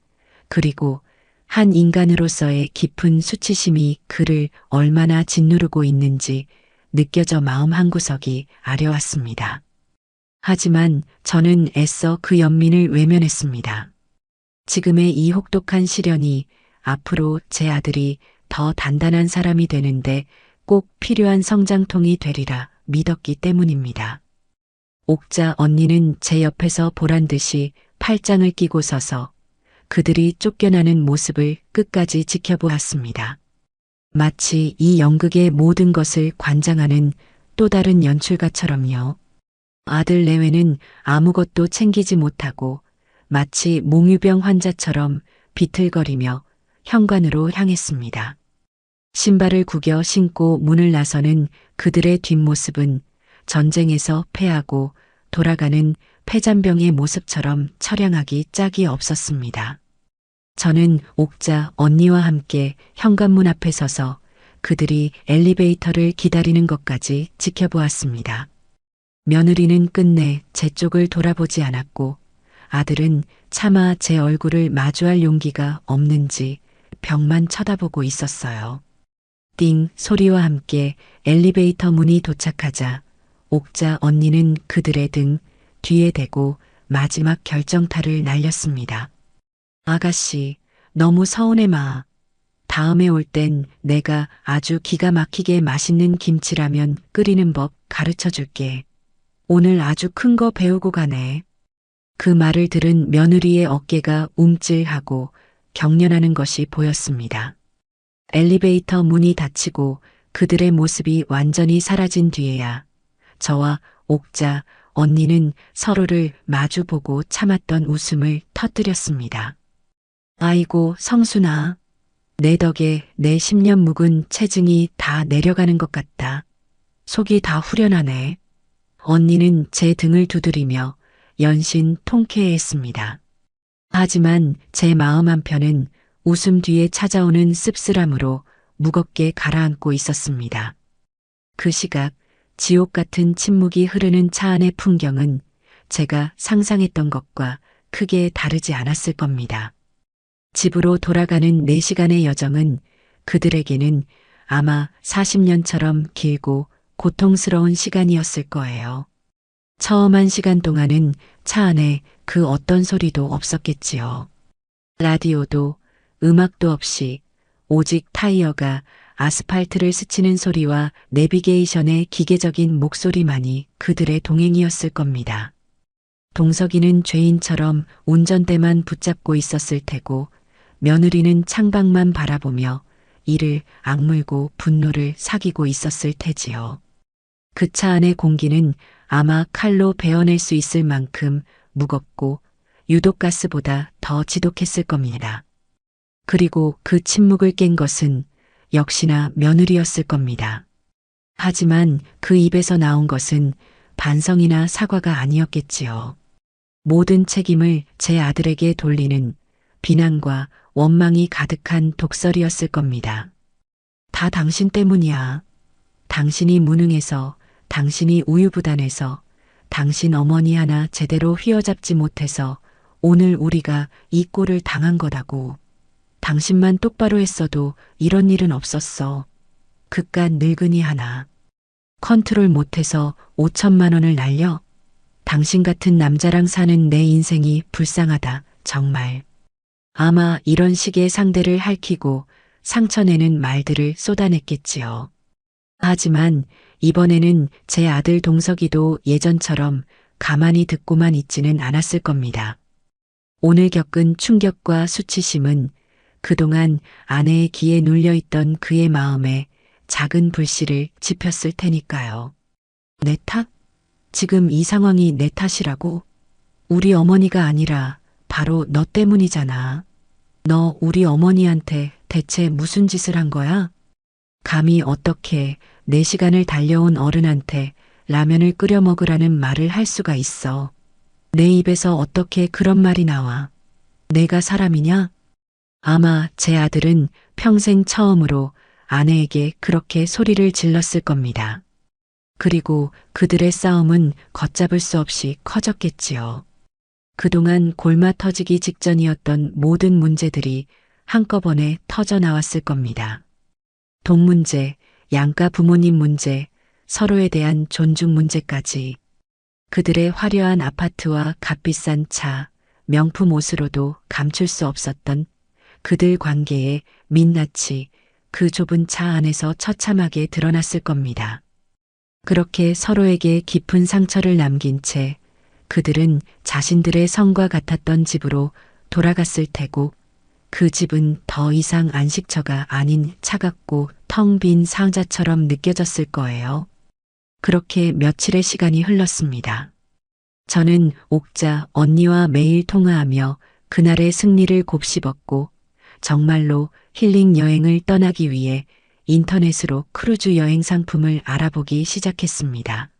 그리고 한 인간으로서의 깊은 수치심이 그를 얼마나 짓누르고 있는지 느껴져 마음 한구석이 아려왔습니다. 하지만 저는 애써 그 연민을 외면했습니다. 지금의 이 혹독한 시련이 앞으로 제 아들이 더 단단한 사람이 되는데 꼭 필요한 성장통이 되리라 믿었기 때문입니다. 옥자 언니는 제 옆에서 보란 듯이 팔짱을 끼고 서서 그들이 쫓겨나는 모습을 끝까지 지켜보았습니다. 마치 이 연극의 모든 것을 관장하는 또 다른 연출가처럼요. 아들 내외는 아무것도 챙기지 못하고 마치 몽유병 환자처럼 비틀거리며 현관으로 향했습니다. 신발을 구겨 신고 문을 나서는 그들의 뒷모습은 전쟁에서 패하고 돌아가는 패잔병의 모습처럼 처량하기 짝이 없었습니다. 저는 옥자 언니와 함께 현관문 앞에 서서 그들이 엘리베이터를 기다리는 것까지 지켜보았습니다. 며느리는 끝내 제 쪽을 돌아보지 않았고 아들은 차마 제 얼굴을 마주할 용기가 없는지 벽만 쳐다보고 있었어요. 띵 소리와 함께 엘리베이터 문이 도착하자 옥자 언니는 그들의 등 뒤에 대고 마지막 결정타를 날렸습니다. 아가씨, 너무 서운해 마. 다음에 올 땐 내가 아주 기가 막히게 맛있는 김치라면 끓이는 법 가르쳐 줄게. 오늘 아주 큰 거 배우고 가네. 그 말을 들은 며느리의 어깨가 움찔하고 경련하는 것이 보였습니다. 엘리베이터 문이 닫히고 그들의 모습이 완전히 사라진 뒤에야 저와 옥자 언니는 서로를 마주보고 참았던 웃음을 터뜨렸습니다. 아이고 성순아, 내 덕에 내 10년 묵은 체증이 다 내려가는 것 같다. 속이 다 후련하네. 언니는 제 등을 두드리며 연신 통쾌해했습니다. 하지만 제 마음 한편은 웃음 뒤에 찾아오는 씁쓸함으로 무겁게 가라앉고 있었습니다. 그 시각 지옥 같은 침묵이 흐르는 차 안의 풍경은 제가 상상했던 것과 크게 다르지 않았을 겁니다. 집으로 돌아가는 4시간의 여정은 그들에게는 아마 40년처럼 길고 고통스러운 시간이었을 거예요. 처음 한 시간 동안은 차 안에 그 어떤 소리도 없었겠지요. 라디오도 음악도 없이 오직 타이어가 아스팔트를 스치는 소리와 내비게이션의 기계적인 목소리만이 그들의 동행이었을 겁니다. 동석이는 죄인처럼 운전대만 붙잡고 있었을 테고 며느리는 창밖만 바라보며 이를 악물고 분노를 사귀고 있었을 테지요. 그 차 안의 공기는 아마 칼로 베어낼 수 있을 만큼 무겁고 유독가스보다 더 지독했을 겁니다. 그리고 그 침묵을 깬 것은 역시나 며느리였을 겁니다. 하지만 그 입에서 나온 것은 반성이나 사과가 아니었겠지요. 모든 책임을 제 아들에게 돌리는 비난과 원망이 가득한 독설이었을 겁니다. 다 당신 때문이야. 당신이 무능해서, 당신이 우유부단해서, 당신 어머니 하나 제대로 휘어잡지 못해서 오늘 우리가 이 꼴을 당한 거다고. 당신만 똑바로 했어도 이런 일은 없었어. 그깟 늙은이 하나. 컨트롤 못해서 5천만 원을 날려? 당신 같은 남자랑 사는 내 인생이 불쌍하다, 정말. 아마 이런 식의 상대를 핥히고 상처내는 말들을 쏟아냈겠지요. 하지만 이번에는 제 아들 동석이도 예전처럼 가만히 듣고만 있지는 않았을 겁니다. 오늘 겪은 충격과 수치심은 그동안 아내의 기에 눌려있던 그의 마음에 작은 불씨를 지폈을 테니까요. 내 탓? 지금 이 상황이 내 탓이라고? 우리 어머니가 아니라 바로 너 때문이잖아. 너 우리 어머니한테 대체 무슨 짓을 한 거야? 감히 어떻게 4시간을 달려온 어른한테 라면을 끓여 먹으라는 말을 할 수가 있어. 내 입에서 어떻게 그런 말이 나와? 내가 사람이냐? 아마 제 아들은 평생 처음으로 아내에게 그렇게 소리를 질렀을 겁니다. 그리고 그들의 싸움은 걷잡을 수 없이 커졌겠지요. 그동안 골마 터지기 직전이었던 모든 문제들이 한꺼번에 터져 나왔을 겁니다. 돈 문제, 양가 부모님 문제, 서로에 대한 존중 문제까지. 그들의 화려한 아파트와 값비싼 차, 명품 옷으로도 감출 수 없었던 그들 관계의 민낯이 그 좁은 차 안에서 처참하게 드러났을 겁니다. 그렇게 서로에게 깊은 상처를 남긴 채 그들은 자신들의 성과 같았던 집으로 돌아갔을 테고 그 집은 더 이상 안식처가 아닌 차갑고 텅 빈 상자처럼 느껴졌을 거예요. 그렇게 며칠의 시간이 흘렀습니다. 저는 옥자 언니와 매일 통화하며 그날의 승리를 곱씹었고 정말로 힐링 여행을 떠나기 위해 인터넷으로 크루즈 여행 상품을 알아보기 시작했습니다.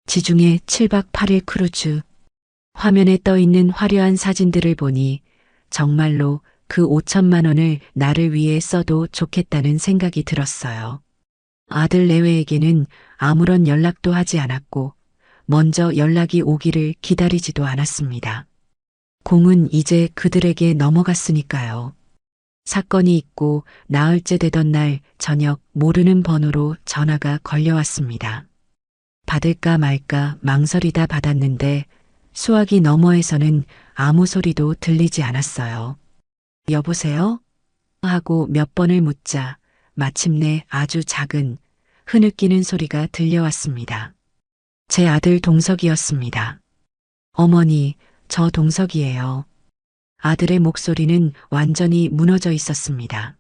지중해 7박 8일 크루즈. 화면에 떠 있는 화려한 사진들을 보니 정말로 그 5천만 원을 나를 위해 써도 좋겠다는 생각이 들었어요. 아들 내외에게는 아무런 연락도 하지 않았고 먼저 연락이 오기를 기다리지도 않았습니다. 공은 이제 그들에게 넘어갔으니까요. 사건이 있고 나흘째 되던 날 저녁 모르는 번호로 전화가 걸려왔습니다. 받을까 말까 망설이다 받았는데 수화기 너머에서는 아무 소리도 들리지 않았어요. 여보세요? 하고 몇 번을 묻자 마침내 아주 작은 흐느끼는 소리가 들려왔습니다. 제 아들 동석이었습니다. 어머니, 저 동석이에요. 아들의 목소리는 완전히 무너져 있었습니다.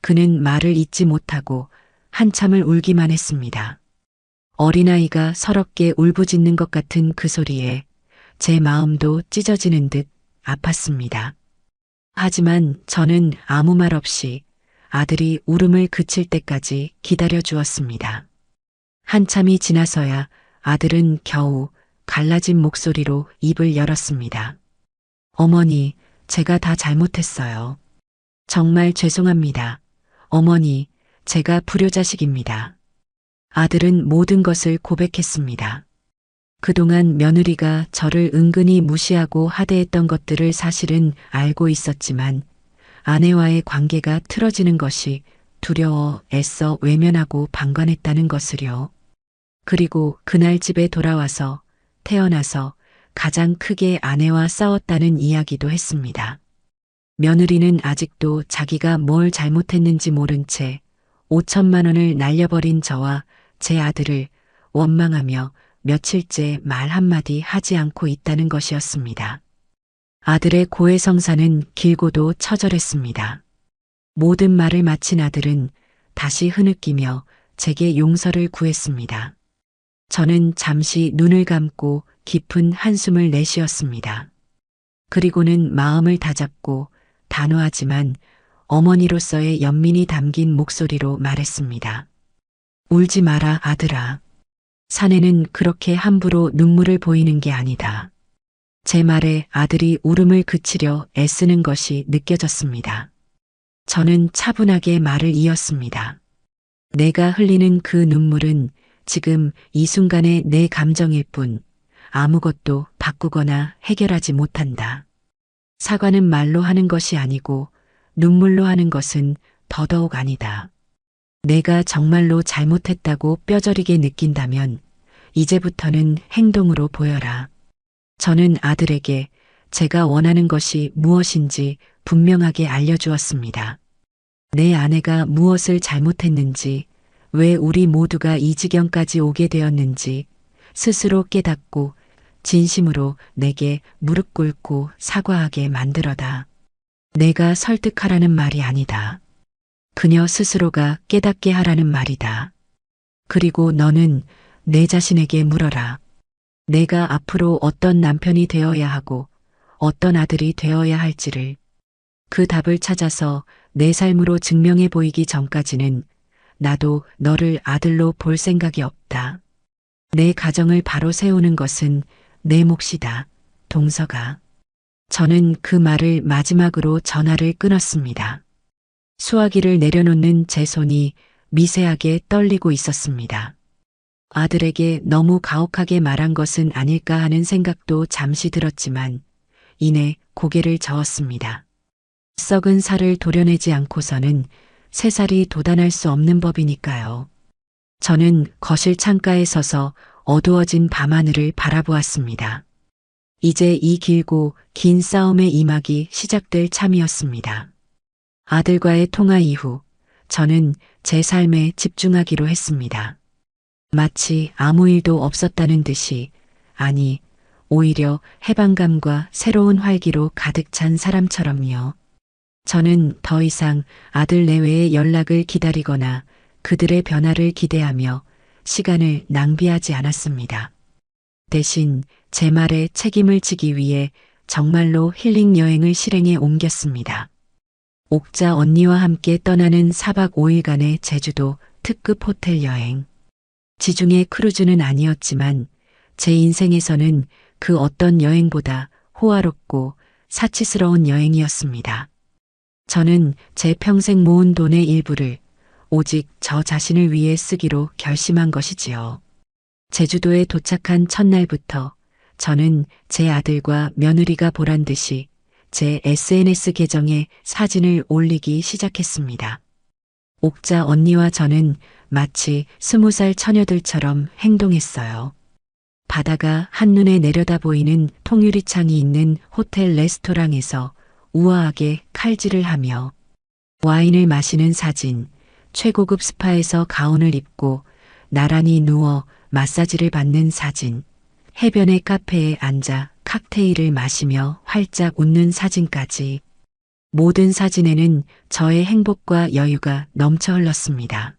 그는 말을 잇지 못하고 한참을 울기만 했습니다. 어린아이가 서럽게 울부짖는 것 같은 그 소리에 제 마음도 찢어지는 듯 아팠습니다. 하지만 저는 아무 말 없이 아들이 울음을 그칠 때까지 기다려 주었습니다. 한참이 지나서야 아들은 겨우 갈라진 목소리로 입을 열었습니다. 어머니, 제가 다 잘못했어요. 정말 죄송합니다. 어머니, 제가 불효자식입니다. 아들은 모든 것을 고백했습니다. 그동안 며느리가 저를 은근히 무시하고 하대했던 것들을 사실은 알고 있었지만 아내와의 관계가 틀어지는 것이 두려워 애써 외면하고 방관했다는 것을요. 그리고 그날 집에 돌아와서 태어나서 가장 크게 아내와 싸웠다는 이야기도 했습니다. 며느리는 아직도 자기가 뭘 잘못했는지 모른 채 5천만 원을 날려버린 저와 제 아들을 원망하며 며칠째 말 한마디 하지 않고 있다는 것이었습니다. 아들의 고해성사는 길고도 처절했습니다. 모든 말을 마친 아들은 다시 흐느끼며 제게 용서를 구했습니다. 저는 잠시 눈을 감고 깊은 한숨을 내쉬었습니다. 그리고는 마음을 다잡고 단호하지만 어머니로서의 연민이 담긴 목소리로 말했습니다. 울지 마라, 아들아. 사내는 그렇게 함부로 눈물을 보이는 게 아니다. 제 말에 아들이 울음을 그치려 애쓰는 것이 느껴졌습니다. 저는 차분하게 말을 이었습니다. 내가 흘리는 그 눈물은 지금 이 순간의 내 감정일 뿐 아무것도 바꾸거나 해결하지 못한다. 사과는 말로 하는 것이 아니고 눈물로 하는 것은 더더욱 아니다. 내가 정말로 잘못했다고 뼈저리게 느낀다면 이제부터는 행동으로 보여라. 저는 아들에게 제가 원하는 것이 무엇인지 분명하게 알려주었습니다. 내 아내가 무엇을 잘못했는지, 왜 우리 모두가 이 지경까지 오게 되었는지 스스로 깨닫고 진심으로 내게 무릎 꿇고 사과하게 만들어다. 내가 설득하라는 말이 아니다. 그녀 스스로가 깨닫게 하라는 말이다. 그리고 너는 내 자신에게 물어라. 내가 앞으로 어떤 남편이 되어야 하고 어떤 아들이 되어야 할지를. 그 답을 찾아서 내 삶으로 증명해 보이기 전까지는 나도 너를 아들로 볼 생각이 없다. 내 가정을 바로 세우는 것은 내 몫이다. 동서가. 저는 그 말을 마지막으로 전화를 끊었습니다. 수화기를 내려놓는 제 손이 미세하게 떨리고 있었습니다. 아들에게 너무 가혹하게 말한 것은 아닐까 하는 생각도 잠시 들었지만 이내 고개를 저었습니다. 썩은 살을 도려내지 않고서는 새살이 돋아날 수 없는 법이니까요. 저는 거실 창가에 서서 어두워진 밤하늘을 바라보았습니다. 이제 이 길고 긴 싸움의 이막이 시작될 참이었습니다. 아들과의 통화 이후 저는 제 삶에 집중하기로 했습니다. 마치 아무 일도 없었다는 듯이, 아니, 오히려 해방감과 새로운 활기로 가득 찬 사람처럼요. 저는 더 이상 아들 내외의 연락을 기다리거나 그들의 변화를 기대하며 시간을 낭비하지 않았습니다. 대신 제 말에 책임을 지기 위해 정말로 힐링 여행을 실행에 옮겼습니다. 옥자 언니와 함께 떠나는 4박 5일간의 제주도 특급 호텔 여행. 지중해 크루즈는 아니었지만 제 인생에서는 그 어떤 여행보다 호화롭고 사치스러운 여행이었습니다. 저는 제 평생 모은 돈의 일부를 오직 저 자신을 위해 쓰기로 결심한 것이지요. 제주도에 도착한 첫날부터 저는 제 아들과 며느리가 보란 듯이 제 SNS 계정에 사진을 올리기 시작했습니다. 옥자 언니와 저는 마치 20살 처녀들처럼 행동했어요. 바다가 한눈에 내려다 보이는 통유리창이 있는 호텔 레스토랑에서 우아하게 칼질을 하며 와인을 마시는 사진, 최고급 스파에서 가운을 입고 나란히 누워 마사지를 받는 사진, 해변의 카페에 앉아 칵테일을 마시며 활짝 웃는 사진까지. 모든 사진에는 저의 행복과 여유가 넘쳐 흘렀습니다.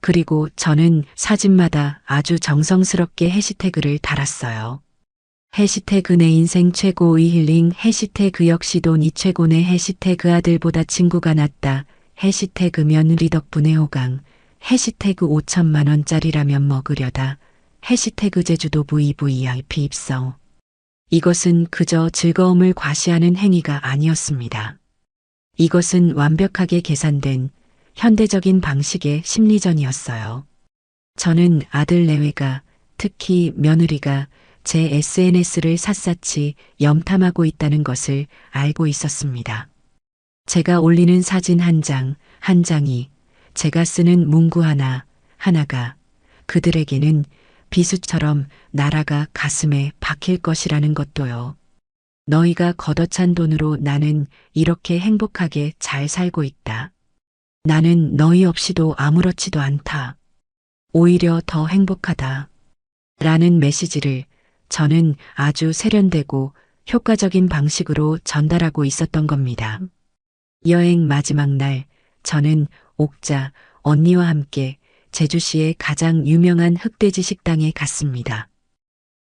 그리고 저는 사진마다 아주 정성스럽게 해시태그를 달았어요. 해시태그 내 인생 최고의 힐링, 해시태그 역시 돈이 최고네, 해시태그 아들보다 친구가 낫다, 해시태그 며느리 덕분에 호강, 해시태그 5천만 원짜리 라면 먹으려다, 해시태그 제주도 VVIP 입성. 이것은 그저 즐거움을 과시하는 행위가 아니었습니다. 이것은 완벽하게 계산된 현대적인 방식의 심리전이었어요. 저는 아들 내외가, 특히 며느리가 제 SNS를 샅샅이 염탐하고 있다는 것을 알고 있었습니다. 제가 올리는 사진 한 장, 한 장이, 제가 쓰는 문구 하나가 그들에게는 비수처럼 날아가 가슴에 박힐 것이라는 것도요. 너희가 걷어찬 돈으로 나는 이렇게 행복하게 잘 살고 있다. 나는 너희 없이도 아무렇지도 않다. 오히려 더 행복하다. 라는 메시지를 저는 아주 세련되고 효과적인 방식으로 전달하고 있었던 겁니다. 여행 마지막 날 저는 옥자, 언니와 함께 제주시의 가장 유명한 흑돼지 식당에 갔습니다.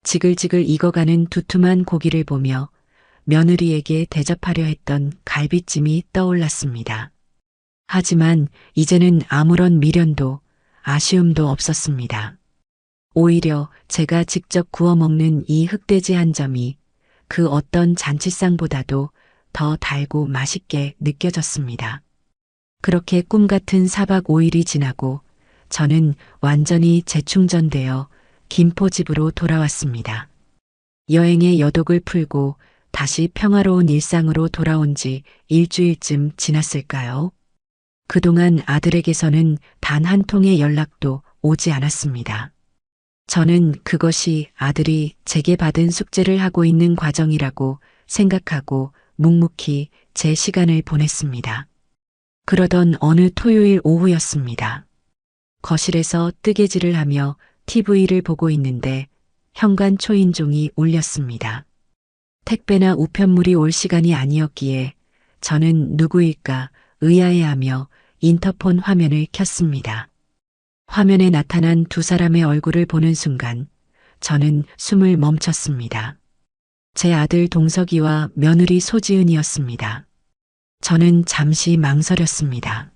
지글지글 익어가는 두툼한 고기를 보며 며느리에게 대접하려 했던 갈비찜이 떠올랐습니다. 하지만 이제는 아무런 미련도 아쉬움도 없었습니다. 오히려 제가 직접 구워 먹는 이 흑돼지 한 점이 그 어떤 잔치상보다도 더 달고 맛있게 느껴졌습니다. 그렇게 꿈 같은 4박 5일이 지나고 저는 완전히 재충전되어 김포집으로 돌아왔습니다. 여행의 여독을 풀고 다시 평화로운 일상으로 돌아온 지 일주일쯤 지났을까요? 그동안 아들에게서는 단 한 통의 연락도 오지 않았습니다. 저는 그것이 아들이 제게 받은 숙제를 하고 있는 과정이라고 생각하고 묵묵히 제 시간을 보냈습니다. 그러던 어느 토요일 오후였습니다. 거실에서 뜨개질을 하며 TV를 보고 있는데 현관 초인종이 울렸습니다. 택배나 우편물이 올 시간이 아니었기에 저는 누구일까 의아해하며 인터폰 화면을 켰습니다. 화면에 나타난 두 사람의 얼굴을 보는 순간 저는 숨을 멈췄습니다. 제 아들 동석이와 며느리 소지은이었습니다. 저는 잠시 망설였습니다.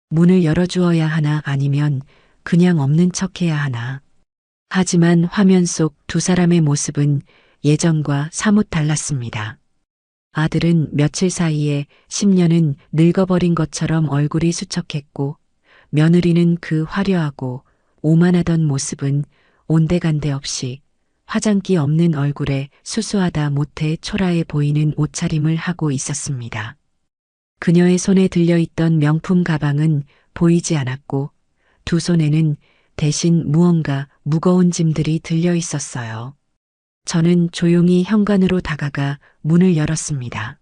문을 열어주어야 하나 아니면 그냥 없는 척해야 하나. 하지만 화면 속 두 사람의 모습은 예전과 사뭇 달랐습니다. 아들은 며칠 사이에 10년은 늙어버린 것처럼 얼굴이 수척했고 며느리는 그 화려하고 오만하던 모습은 온데간데 없이 화장기 없는 얼굴에 수수하다 못해 초라해 보이는 옷차림을 하고 있었습니다. 그녀의 손에 들려있던 명품 가방은 보이지 않았고 두 손에는 대신 무언가 무거운 짐들이 들려 있었어요. 저는 조용히 현관으로 다가가 문을 열었습니다.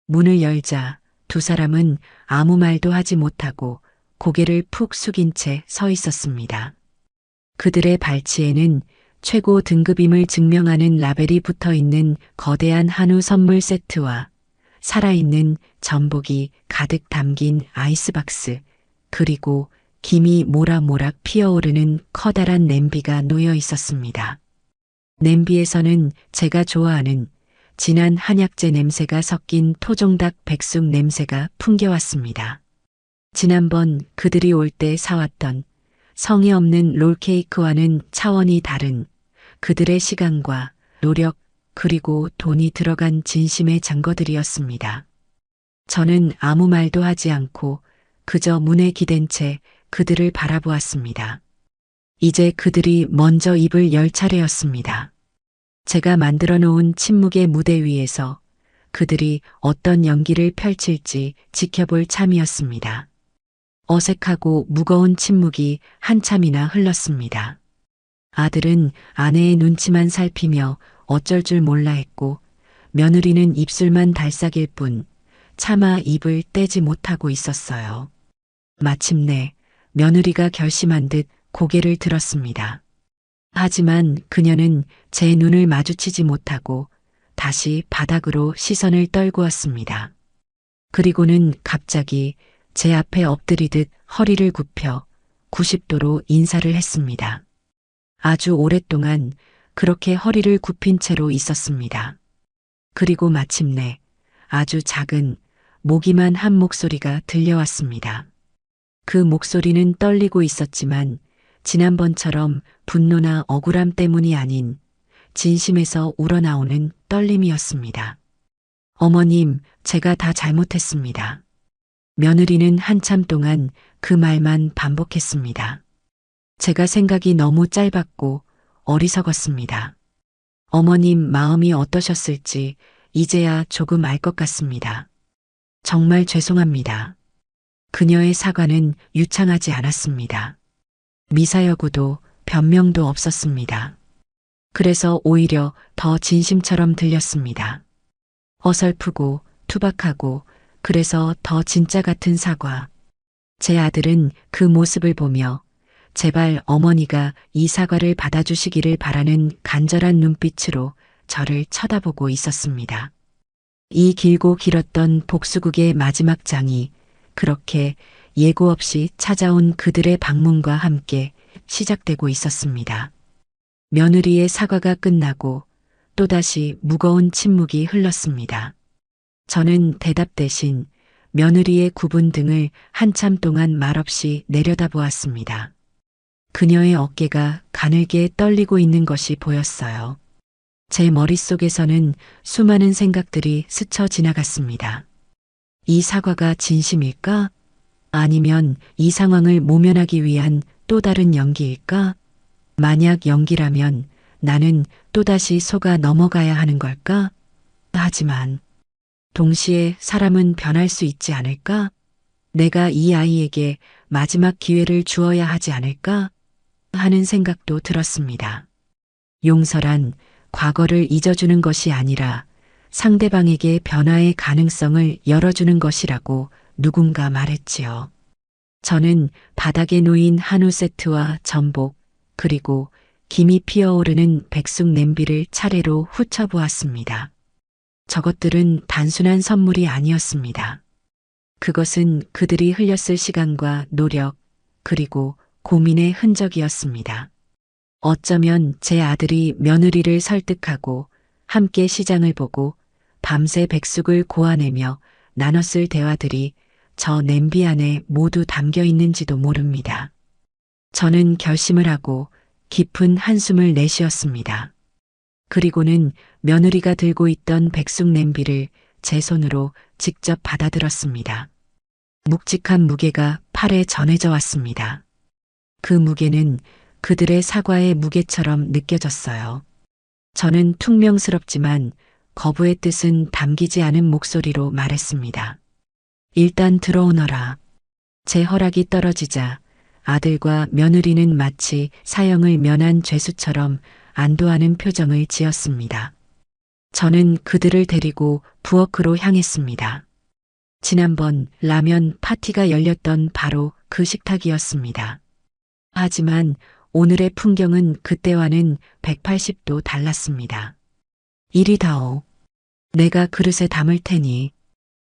문을 열자 두 사람은 아무 말도 하지 못하고 고개를 푹 숙인 채 서 있었습니다. 그들의 발치에는 최고 등급임을 증명하는 라벨이 붙어 있는 거대한 한우 선물 세트와 살아있는 전복이 가득 담긴 아이스박스, 그리고 김이 모락모락 피어오르는 커다란 냄비가 놓여 있었습니다. 냄비에서는 제가 좋아하는 진한 한약재 냄새가 섞인 토종닭 백숙 냄새가 풍겨왔습니다. 지난번 그들이 올 때 사왔던 성의 없는 롤케이크와는 차원이 다른 그들의 시간과 노력 그리고 돈이 들어간 진심의 증거들이었습니다. 저는 아무 말도 하지 않고 그저 문에 기댄 채 그들을 바라보았습니다. 이제 그들이 먼저 입을 열 차례였습니다. 제가 만들어 놓은 침묵의 무대 위에서 그들이 어떤 연기를 펼칠지 지켜볼 참이었습니다. 어색하고 무거운 침묵이 한참이나 흘렀습니다. 아들은 아내의 눈치만 살피며 어쩔 줄 몰라 했고 며느리는 입술만 달싹일 뿐 차마 입을 떼지 못하고 있었어요. 마침내 며느리가 결심한 듯 고개를 들었습니다. 하지만 그녀는 제 눈을 마주치지 못하고 다시 바닥으로 시선을 떨구었습니다. 그리고는 갑자기 제 앞에 엎드리듯 허리를 굽혀 90도로 인사를 했습니다. 아주 오랫동안 그렇게 허리를 굽힌 채로 있었습니다. 그리고 마침내 아주 작은 모기만 한 목소리가 들려왔습니다. 그 목소리는 떨리고 있었지만 지난번처럼 분노나 억울함 때문이 아닌 진심에서 우러나오는 떨림이었습니다. 어머님, 제가 다 잘못했습니다. 며느리는 한참 동안 그 말만 반복했습니다. 제가 생각이 너무 짧았고 어리석었습니다. 어머님 마음이 어떠셨을지 이제야 조금 알 것 같습니다. 정말 죄송합니다. 그녀의 사과는 유창하지 않았습니다. 미사여구도 변명도 없었습니다. 그래서 오히려 더 진심처럼 들렸습니다. 어설프고 투박하고 그래서 더 진짜 같은 사과. 제 아들은 그 모습을 보며 제발 어머니가 이 사과를 받아주시기를 바라는 간절한 눈빛으로 저를 쳐다보고 있었습니다. 이 길고 길었던 복수극의 마지막 장이 그렇게 예고 없이 찾아온 그들의 방문과 함께 시작되고 있었습니다. 며느리의 사과가 끝나고 또다시 무거운 침묵이 흘렀습니다. 저는 대답 대신 며느리의 굽은 등을 한참 동안 말없이 내려다보았습니다. 그녀의 어깨가 가늘게 떨리고 있는 것이 보였어요. 제 머릿속에서는 수많은 생각들이 스쳐 지나갔습니다. 이 사과가 진심일까? 아니면 이 상황을 모면하기 위한 또 다른 연기일까? 만약 연기라면 나는 또다시 속아 넘어가야 하는 걸까? 하지만 동시에 사람은 변할 수 있지 않을까? 내가 이 아이에게 마지막 기회를 주어야 하지 않을까? 하는 생각도 들었습니다. 용서란 과거를 잊어주는 것이 아니라 상대방에게 변화의 가능성을 열어주는 것이라고 누군가 말했지요. 저는 바닥에 놓인 한우 세트와 전복, 그리고 김이 피어오르는 백숙 냄비를 차례로 훑어보았습니다. 저것들은 단순한 선물이 아니었습니다. 그것은 그들이 흘렸을 시간과 노력, 그리고 고민의 흔적이었습니다. 어쩌면 제 아들이 며느리를 설득하고 함께 시장을 보고 밤새 백숙을 고아내며 나눴을 대화들이 저 냄비 안에 모두 담겨 있는지도 모릅니다. 저는 결심을 하고 깊은 한숨을 내쉬었습니다. 그리고는 며느리가 들고 있던 백숙 냄비를 제 손으로 직접 받아들었습니다. 묵직한 무게가 팔에 전해져 왔습니다. 그 무게는 그들의 사과의 무게처럼 느껴졌어요. 저는 퉁명스럽지만 거부의 뜻은 담기지 않은 목소리로 말했습니다. 일단 들어오너라. 제 허락이 떨어지자 아들과 며느리는 마치 사형을 면한 죄수처럼 안도하는 표정을 지었습니다. 저는 그들을 데리고 부엌으로 향했습니다. 지난번 라면 파티가 열렸던 바로 그 식탁이었습니다. 하지만 오늘의 풍경은 그때와는 180도 달랐습니다. 이리 다오. 내가 그릇에 담을 테니.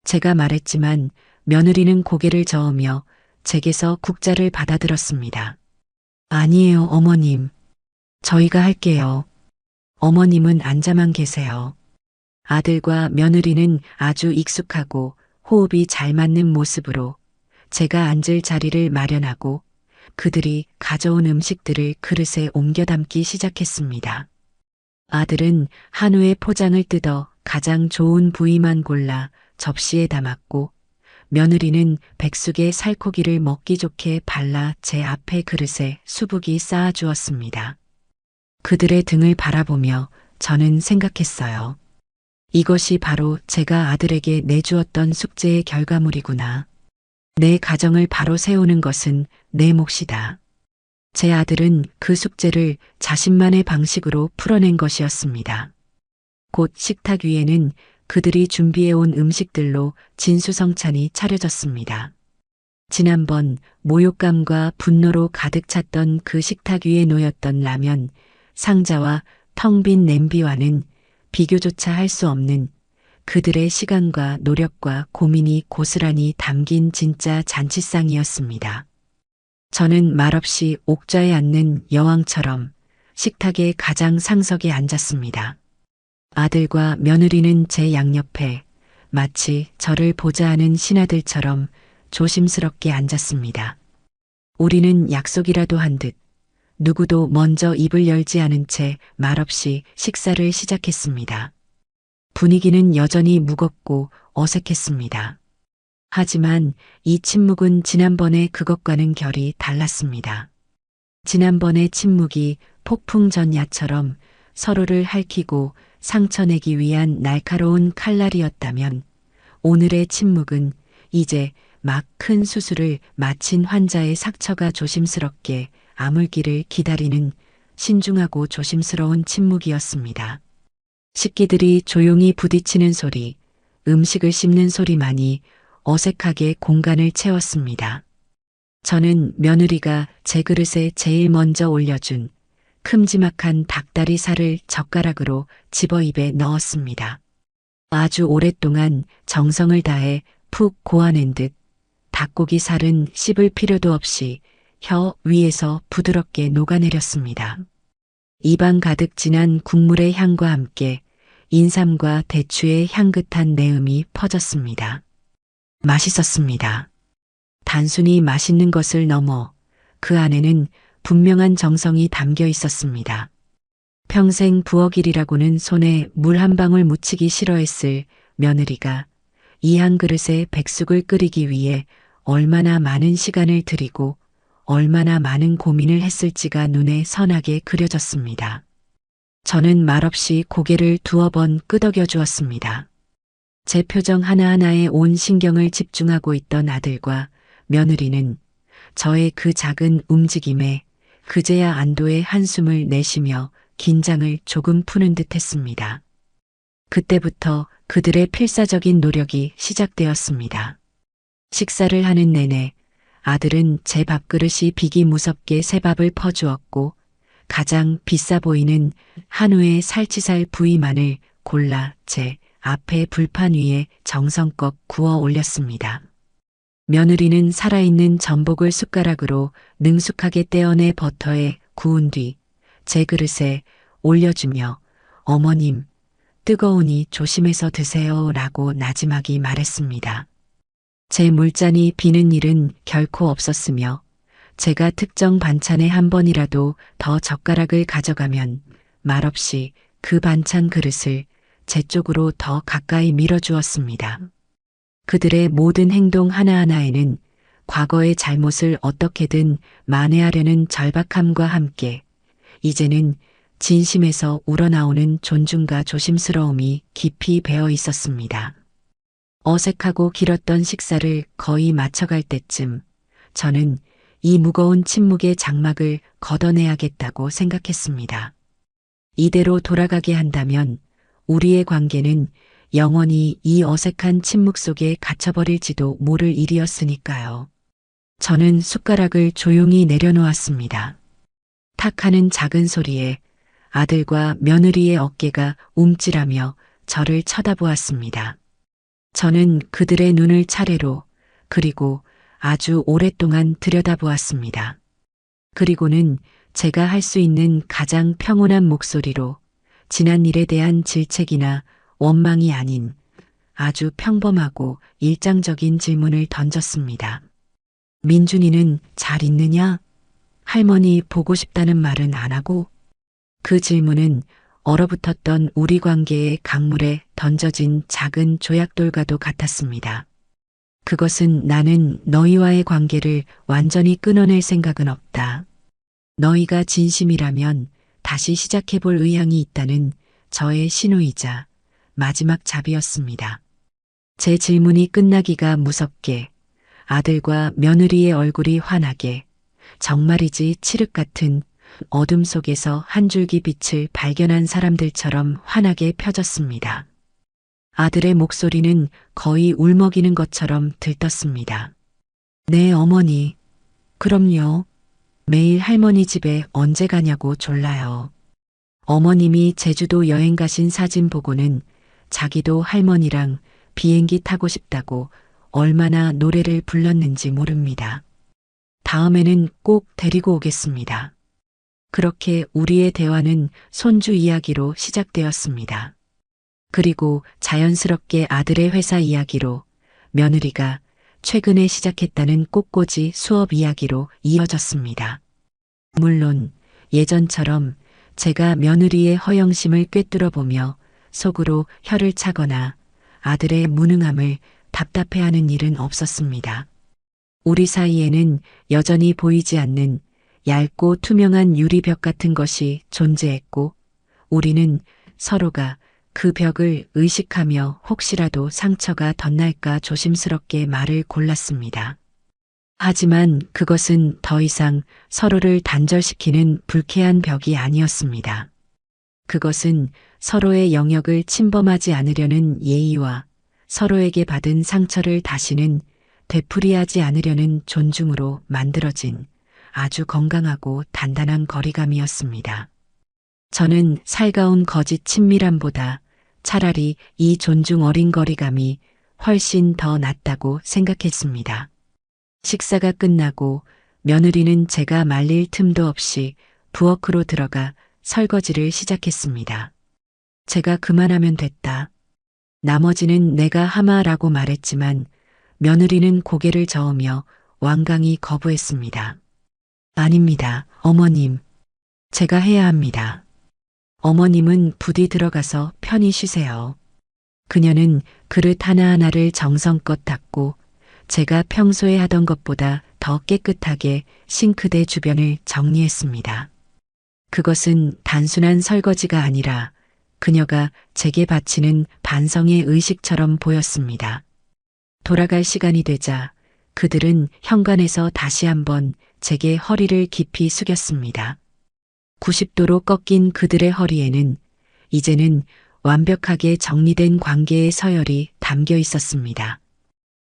제가 말했지만 며느리는 고개를 저으며 제게서 국자를 받아들었습니다. 아니에요, 어머님. 저희가 할게요. 어머님은 앉아만 계세요. 아들과 며느리는 아주 익숙하고 호흡이 잘 맞는 모습으로 제가 앉을 자리를 마련하고 그들이 가져온 음식들을 그릇에 옮겨 담기 시작했습니다. 아들은 한우의 포장을 뜯어 가장 좋은 부위만 골라 접시에 담았고 며느리는 백숙의 살코기를 먹기 좋게 발라 제 앞에 그릇에 수북이 쌓아 주었습니다. 그들의 등을 바라보며 저는 생각했어요. 이것이 바로 제가 아들에게 내주었던 숙제의 결과물이구나. 내 가정을 바로 세우는 것은 내 몫이다. 제 아들은 그 숙제를 자신만의 방식으로 풀어낸 것이었습니다. 곧 식탁 위에는 그들이 준비해온 음식들로 진수성찬이 차려졌습니다. 지난번 모욕감과 분노로 가득 찼던 그 식탁 위에 놓였던 라면, 상자와 텅 빈 냄비와는 비교조차 할 수 없는 그들의 시간과 노력과 고민이 고스란히 담긴 진짜 잔치상이었습니다. 저는 말없이 옥좌에 앉는 여왕처럼 식탁의 가장 상석에 앉았습니다. 아들과 며느리는 제 양옆에 마치 저를 보자 하는 신하들처럼 조심스럽게 앉았습니다. 우리는 약속이라도 한 듯 누구도 먼저 입을 열지 않은 채 말없이 식사를 시작했습니다. 분위기는 여전히 무겁고 어색했습니다. 하지만 이 침묵은 지난번의 그것과는 결이 달랐습니다. 지난번의 침묵이 폭풍 전야처럼 서로를 핥히고 상처내기 위한 날카로운 칼날이었다면 오늘의 침묵은 이제 막 큰 수술을 마친 환자의 상처가 조심스럽게 아물기를 기다리는 신중하고 조심스러운 침묵이었습니다. 식기들이 조용히 부딪히는 소리, 음식을 씹는 소리만이 어색하게 공간을 채웠습니다. 저는 며느리가 제 그릇에 제일 먼저 올려준 큼지막한 닭다리 살을 젓가락으로 집어 입에 넣었습니다. 아주 오랫동안 정성을 다해 푹 고아낸 듯 닭고기 살은 씹을 필요도 없이 혀 위에서 부드럽게 녹아내렸습니다. 입안 가득 진한 국물의 향과 함께 인삼과 대추의 향긋한 내음이 퍼졌습니다. 맛있었습니다. 단순히 맛있는 것을 넘어 그 안에는 분명한 정성이 담겨 있었습니다. 평생 부엌일이라고는 손에 물 한 방울 묻히기 싫어했을 며느리가 이 한 그릇에 백숙을 끓이기 위해 얼마나 많은 시간을 들이고 얼마나 많은 고민을 했을지가 눈에 선하게 그려졌습니다. 저는 말없이 고개를 두어 번 끄덕여 주었습니다. 제 표정 하나하나에 온 신경을 집중하고 있던 아들과 며느리는 저의 그 작은 움직임에 그제야 안도의 한숨을 내쉬며 긴장을 조금 푸는 듯 했습니다. 그때부터 그들의 필사적인 노력이 시작되었습니다. 식사를 하는 내내 아들은 제 밥그릇이 비기 무섭게 새 밥을 퍼주었고 가장 비싸 보이는 한우의 살치살 부위만을 골라 제 앞에 불판 위에 정성껏 구워 올렸습니다. 며느리는 살아있는 전복을 숟가락으로 능숙하게 떼어내 버터에 구운 뒤 제 그릇에 올려주며 어머님, 뜨거우니 조심해서 드세요 라고 나지막이 말했습니다. 제 물잔이 비는 일은 결코 없었으며 제가 특정 반찬에 한 번이라도 더 젓가락을 가져가면 말없이 그 반찬 그릇을 제 쪽으로 더 가까이 밀어주었습니다. 그들의 모든 행동 하나하나에는 과거의 잘못을 어떻게든 만회하려는 절박함과 함께 이제는 진심에서 우러나오는 존중과 조심스러움이 깊이 배어 있었습니다. 어색하고 길었던 식사를 거의 마쳐갈 때쯤 저는 이 무거운 침묵의 장막을 걷어내야겠다고 생각했습니다. 이대로 돌아가게 한다면 우리의 관계는 영원히 이 어색한 침묵 속에 갇혀버릴지도 모를 일이었으니까요. 저는 숟가락을 조용히 내려놓았습니다. 탁 하는 작은 소리에 아들과 며느리의 어깨가 움찔하며 저를 쳐다보았습니다. 저는 그들의 눈을 차례로 그리고 아주 오랫동안 들여다보았습니다. 그리고는 제가 할 수 있는 가장 평온한 목소리로 지난 일에 대한 질책이나 원망이 아닌 아주 평범하고 일상적인 질문을 던졌습니다. 민준이는 잘 있느냐? 할머니 보고 싶다는 말은 안 하고? 그 질문은 얼어붙었던 우리 관계의 강물에 던져진 작은 조약돌과도 같았습니다. 그것은 나는 너희와의 관계를 완전히 끊어낼 생각은 없다. 너희가 진심이라면 다시 시작해볼 의향이 있다는 저의 신호이자 마지막 잡이었습니다. 제 질문이 끝나기가 무섭게 아들과 며느리의 얼굴이 환하게 정말이지 칠흑 같은 어둠 속에서 한 줄기 빛을 발견한 사람들처럼 환하게 펴졌습니다. 아들의 목소리는 거의 울먹이는 것처럼 들떴습니다. 네, 어머니. 그럼요. 매일 할머니 집에 언제 가냐고 졸라요. 어머님이 제주도 여행 가신 사진 보고는 자기도 할머니랑 비행기 타고 싶다고 얼마나 노래를 불렀는지 모릅니다. 다음에는 꼭 데리고 오겠습니다. 그렇게 우리의 대화는 손주 이야기로 시작되었습니다. 그리고 자연스럽게 아들의 회사 이야기로 며느리가 최근에 시작했다는 꽃꽂이 수업 이야기로 이어졌습니다. 물론 예전처럼 제가 며느리의 허영심을 꿰뚫어 보며 속으로 혀를 차거나 아들의 무능함을 답답해하는 일은 없었습니다. 우리 사이에는 여전히 보이지 않는 얇고 투명한 유리벽 같은 것이 존재했고 우리는 서로가 그 벽을 의식하며 혹시라도 상처가 덧날까 조심스럽게 말을 골랐습니다. 하지만 그것은 더 이상 서로를 단절시키는 불쾌한 벽이 아니었습니다. 그것은 서로의 영역을 침범하지 않으려는 예의와 서로에게 받은 상처를 다시는 되풀이하지 않으려는 존중으로 만들어진 아주 건강하고 단단한 거리감이었습니다. 저는 살가운 거짓 친밀함보다 차라리 이 존중 어린 거리감이 훨씬 더 낫다고 생각했습니다. 식사가 끝나고 며느리는 제가 말릴 틈도 없이 부엌으로 들어가 설거지를 시작했습니다. 제가 그만하면 됐다. 나머지는 내가 하마라고 말했지만 며느리는 고개를 저으며 완강히 거부했습니다. 아닙니다, 어머님. 제가 해야 합니다. 어머님은 부디 들어가서 편히 쉬세요. 그녀는 그릇 하나하나를 정성껏 닦고 제가 평소에 하던 것보다 더 깨끗하게 싱크대 주변을 정리했습니다. 그것은 단순한 설거지가 아니라 그녀가 제게 바치는 반성의 의식처럼 보였습니다. 돌아갈 시간이 되자 그들은 현관에서 다시 한번 제게 허리를 깊이 숙였습니다. 90도로 꺾인 그들의 허리에는 이제는 완벽하게 정리된 관계의 서열이 담겨 있었습니다.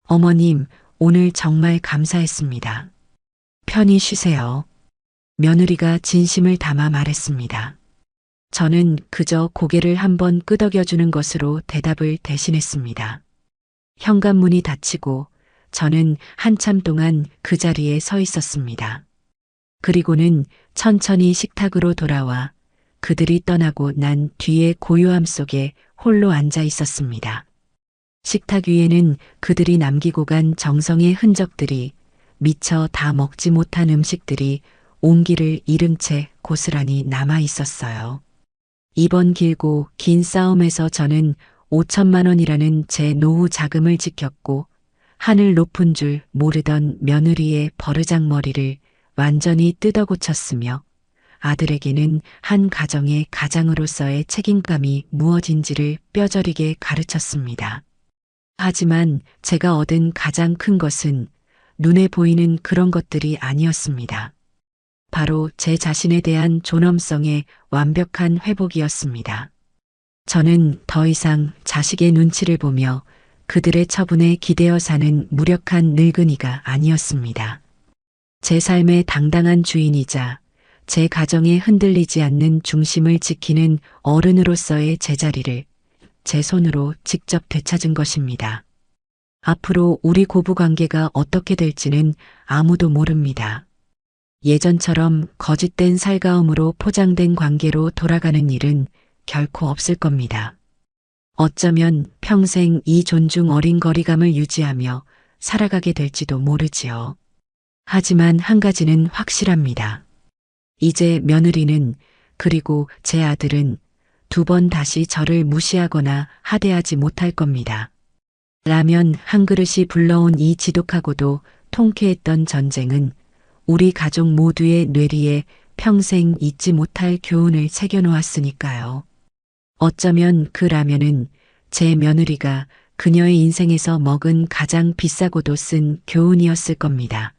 어머님, 오늘 정말 감사했습니다. 편히 쉬세요. 며느리가 진심을 담아 말했습니다. 저는 그저 고개를 한번 끄덕여주는 것으로 대답을 대신했습니다. 현관문이 닫히고 저는 한참 동안 그 자리에 서 있었습니다. 그리고는 천천히 식탁으로 돌아와 그들이 떠나고 난 뒤의 고요함 속에 홀로 앉아 있었습니다. 식탁 위에는 그들이 남기고 간 정성의 흔적들이, 미처 다 먹지 못한 음식들이 온기를 잃은 채 고스란히 남아 있었어요. 이번 길고 긴 싸움에서 저는 5천만 원이라는 제 노후 자금을 지켰고 하늘 높은 줄 모르던 며느리의 버르장머리를 완전히 뜯어고쳤으며 아들에게는 한 가정의 가장으로서의 책임감이 무엇인지를 뼈저리게 가르쳤습니다. 하지만 제가 얻은 가장 큰 것은 눈에 보이는 그런 것들이 아니었습니다. 바로 제 자신에 대한 존엄성의 완벽한 회복이었습니다. 저는 더 이상 자식의 눈치를 보며 그들의 처분에 기대어 사는 무력한 늙은이가 아니었습니다. 제 삶의 당당한 주인이자 제 가정에 흔들리지 않는 중심을 지키는 어른으로서의 제자리를 제 손으로 직접 되찾은 것입니다. 앞으로 우리 고부 관계가 어떻게 될지는 아무도 모릅니다. 예전처럼 거짓된 살가움으로 포장된 관계로 돌아가는 일은 결코 없을 겁니다. 어쩌면 평생 이 존중 어린 거리감을 유지하며 살아가게 될지도 모르지요. 하지만 한 가지는 확실합니다. 이제 며느리는, 그리고 제 아들은 두 번 다시 저를 무시하거나 하대하지 못할 겁니다. 라면 한 그릇이 불러온 이 지독하고도 통쾌했던 전쟁은 우리 가족 모두의 뇌리에 평생 잊지 못할 교훈을 새겨놓았으니까요. 어쩌면 그 라면은 제 며느리가 그녀의 인생에서 먹은 가장 비싸고도 쓴 교훈이었을 겁니다.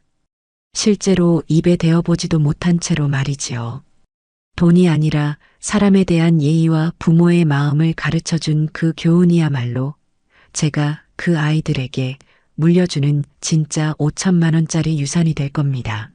실제로 입에 대어보지도 못한 채로 말이지요. 돈이 아니라 사람에 대한 예의와 부모의 마음을 가르쳐준 그 교훈이야말로 제가 그 아이들에게 물려주는 진짜 5천만 원짜리 유산이 될 겁니다.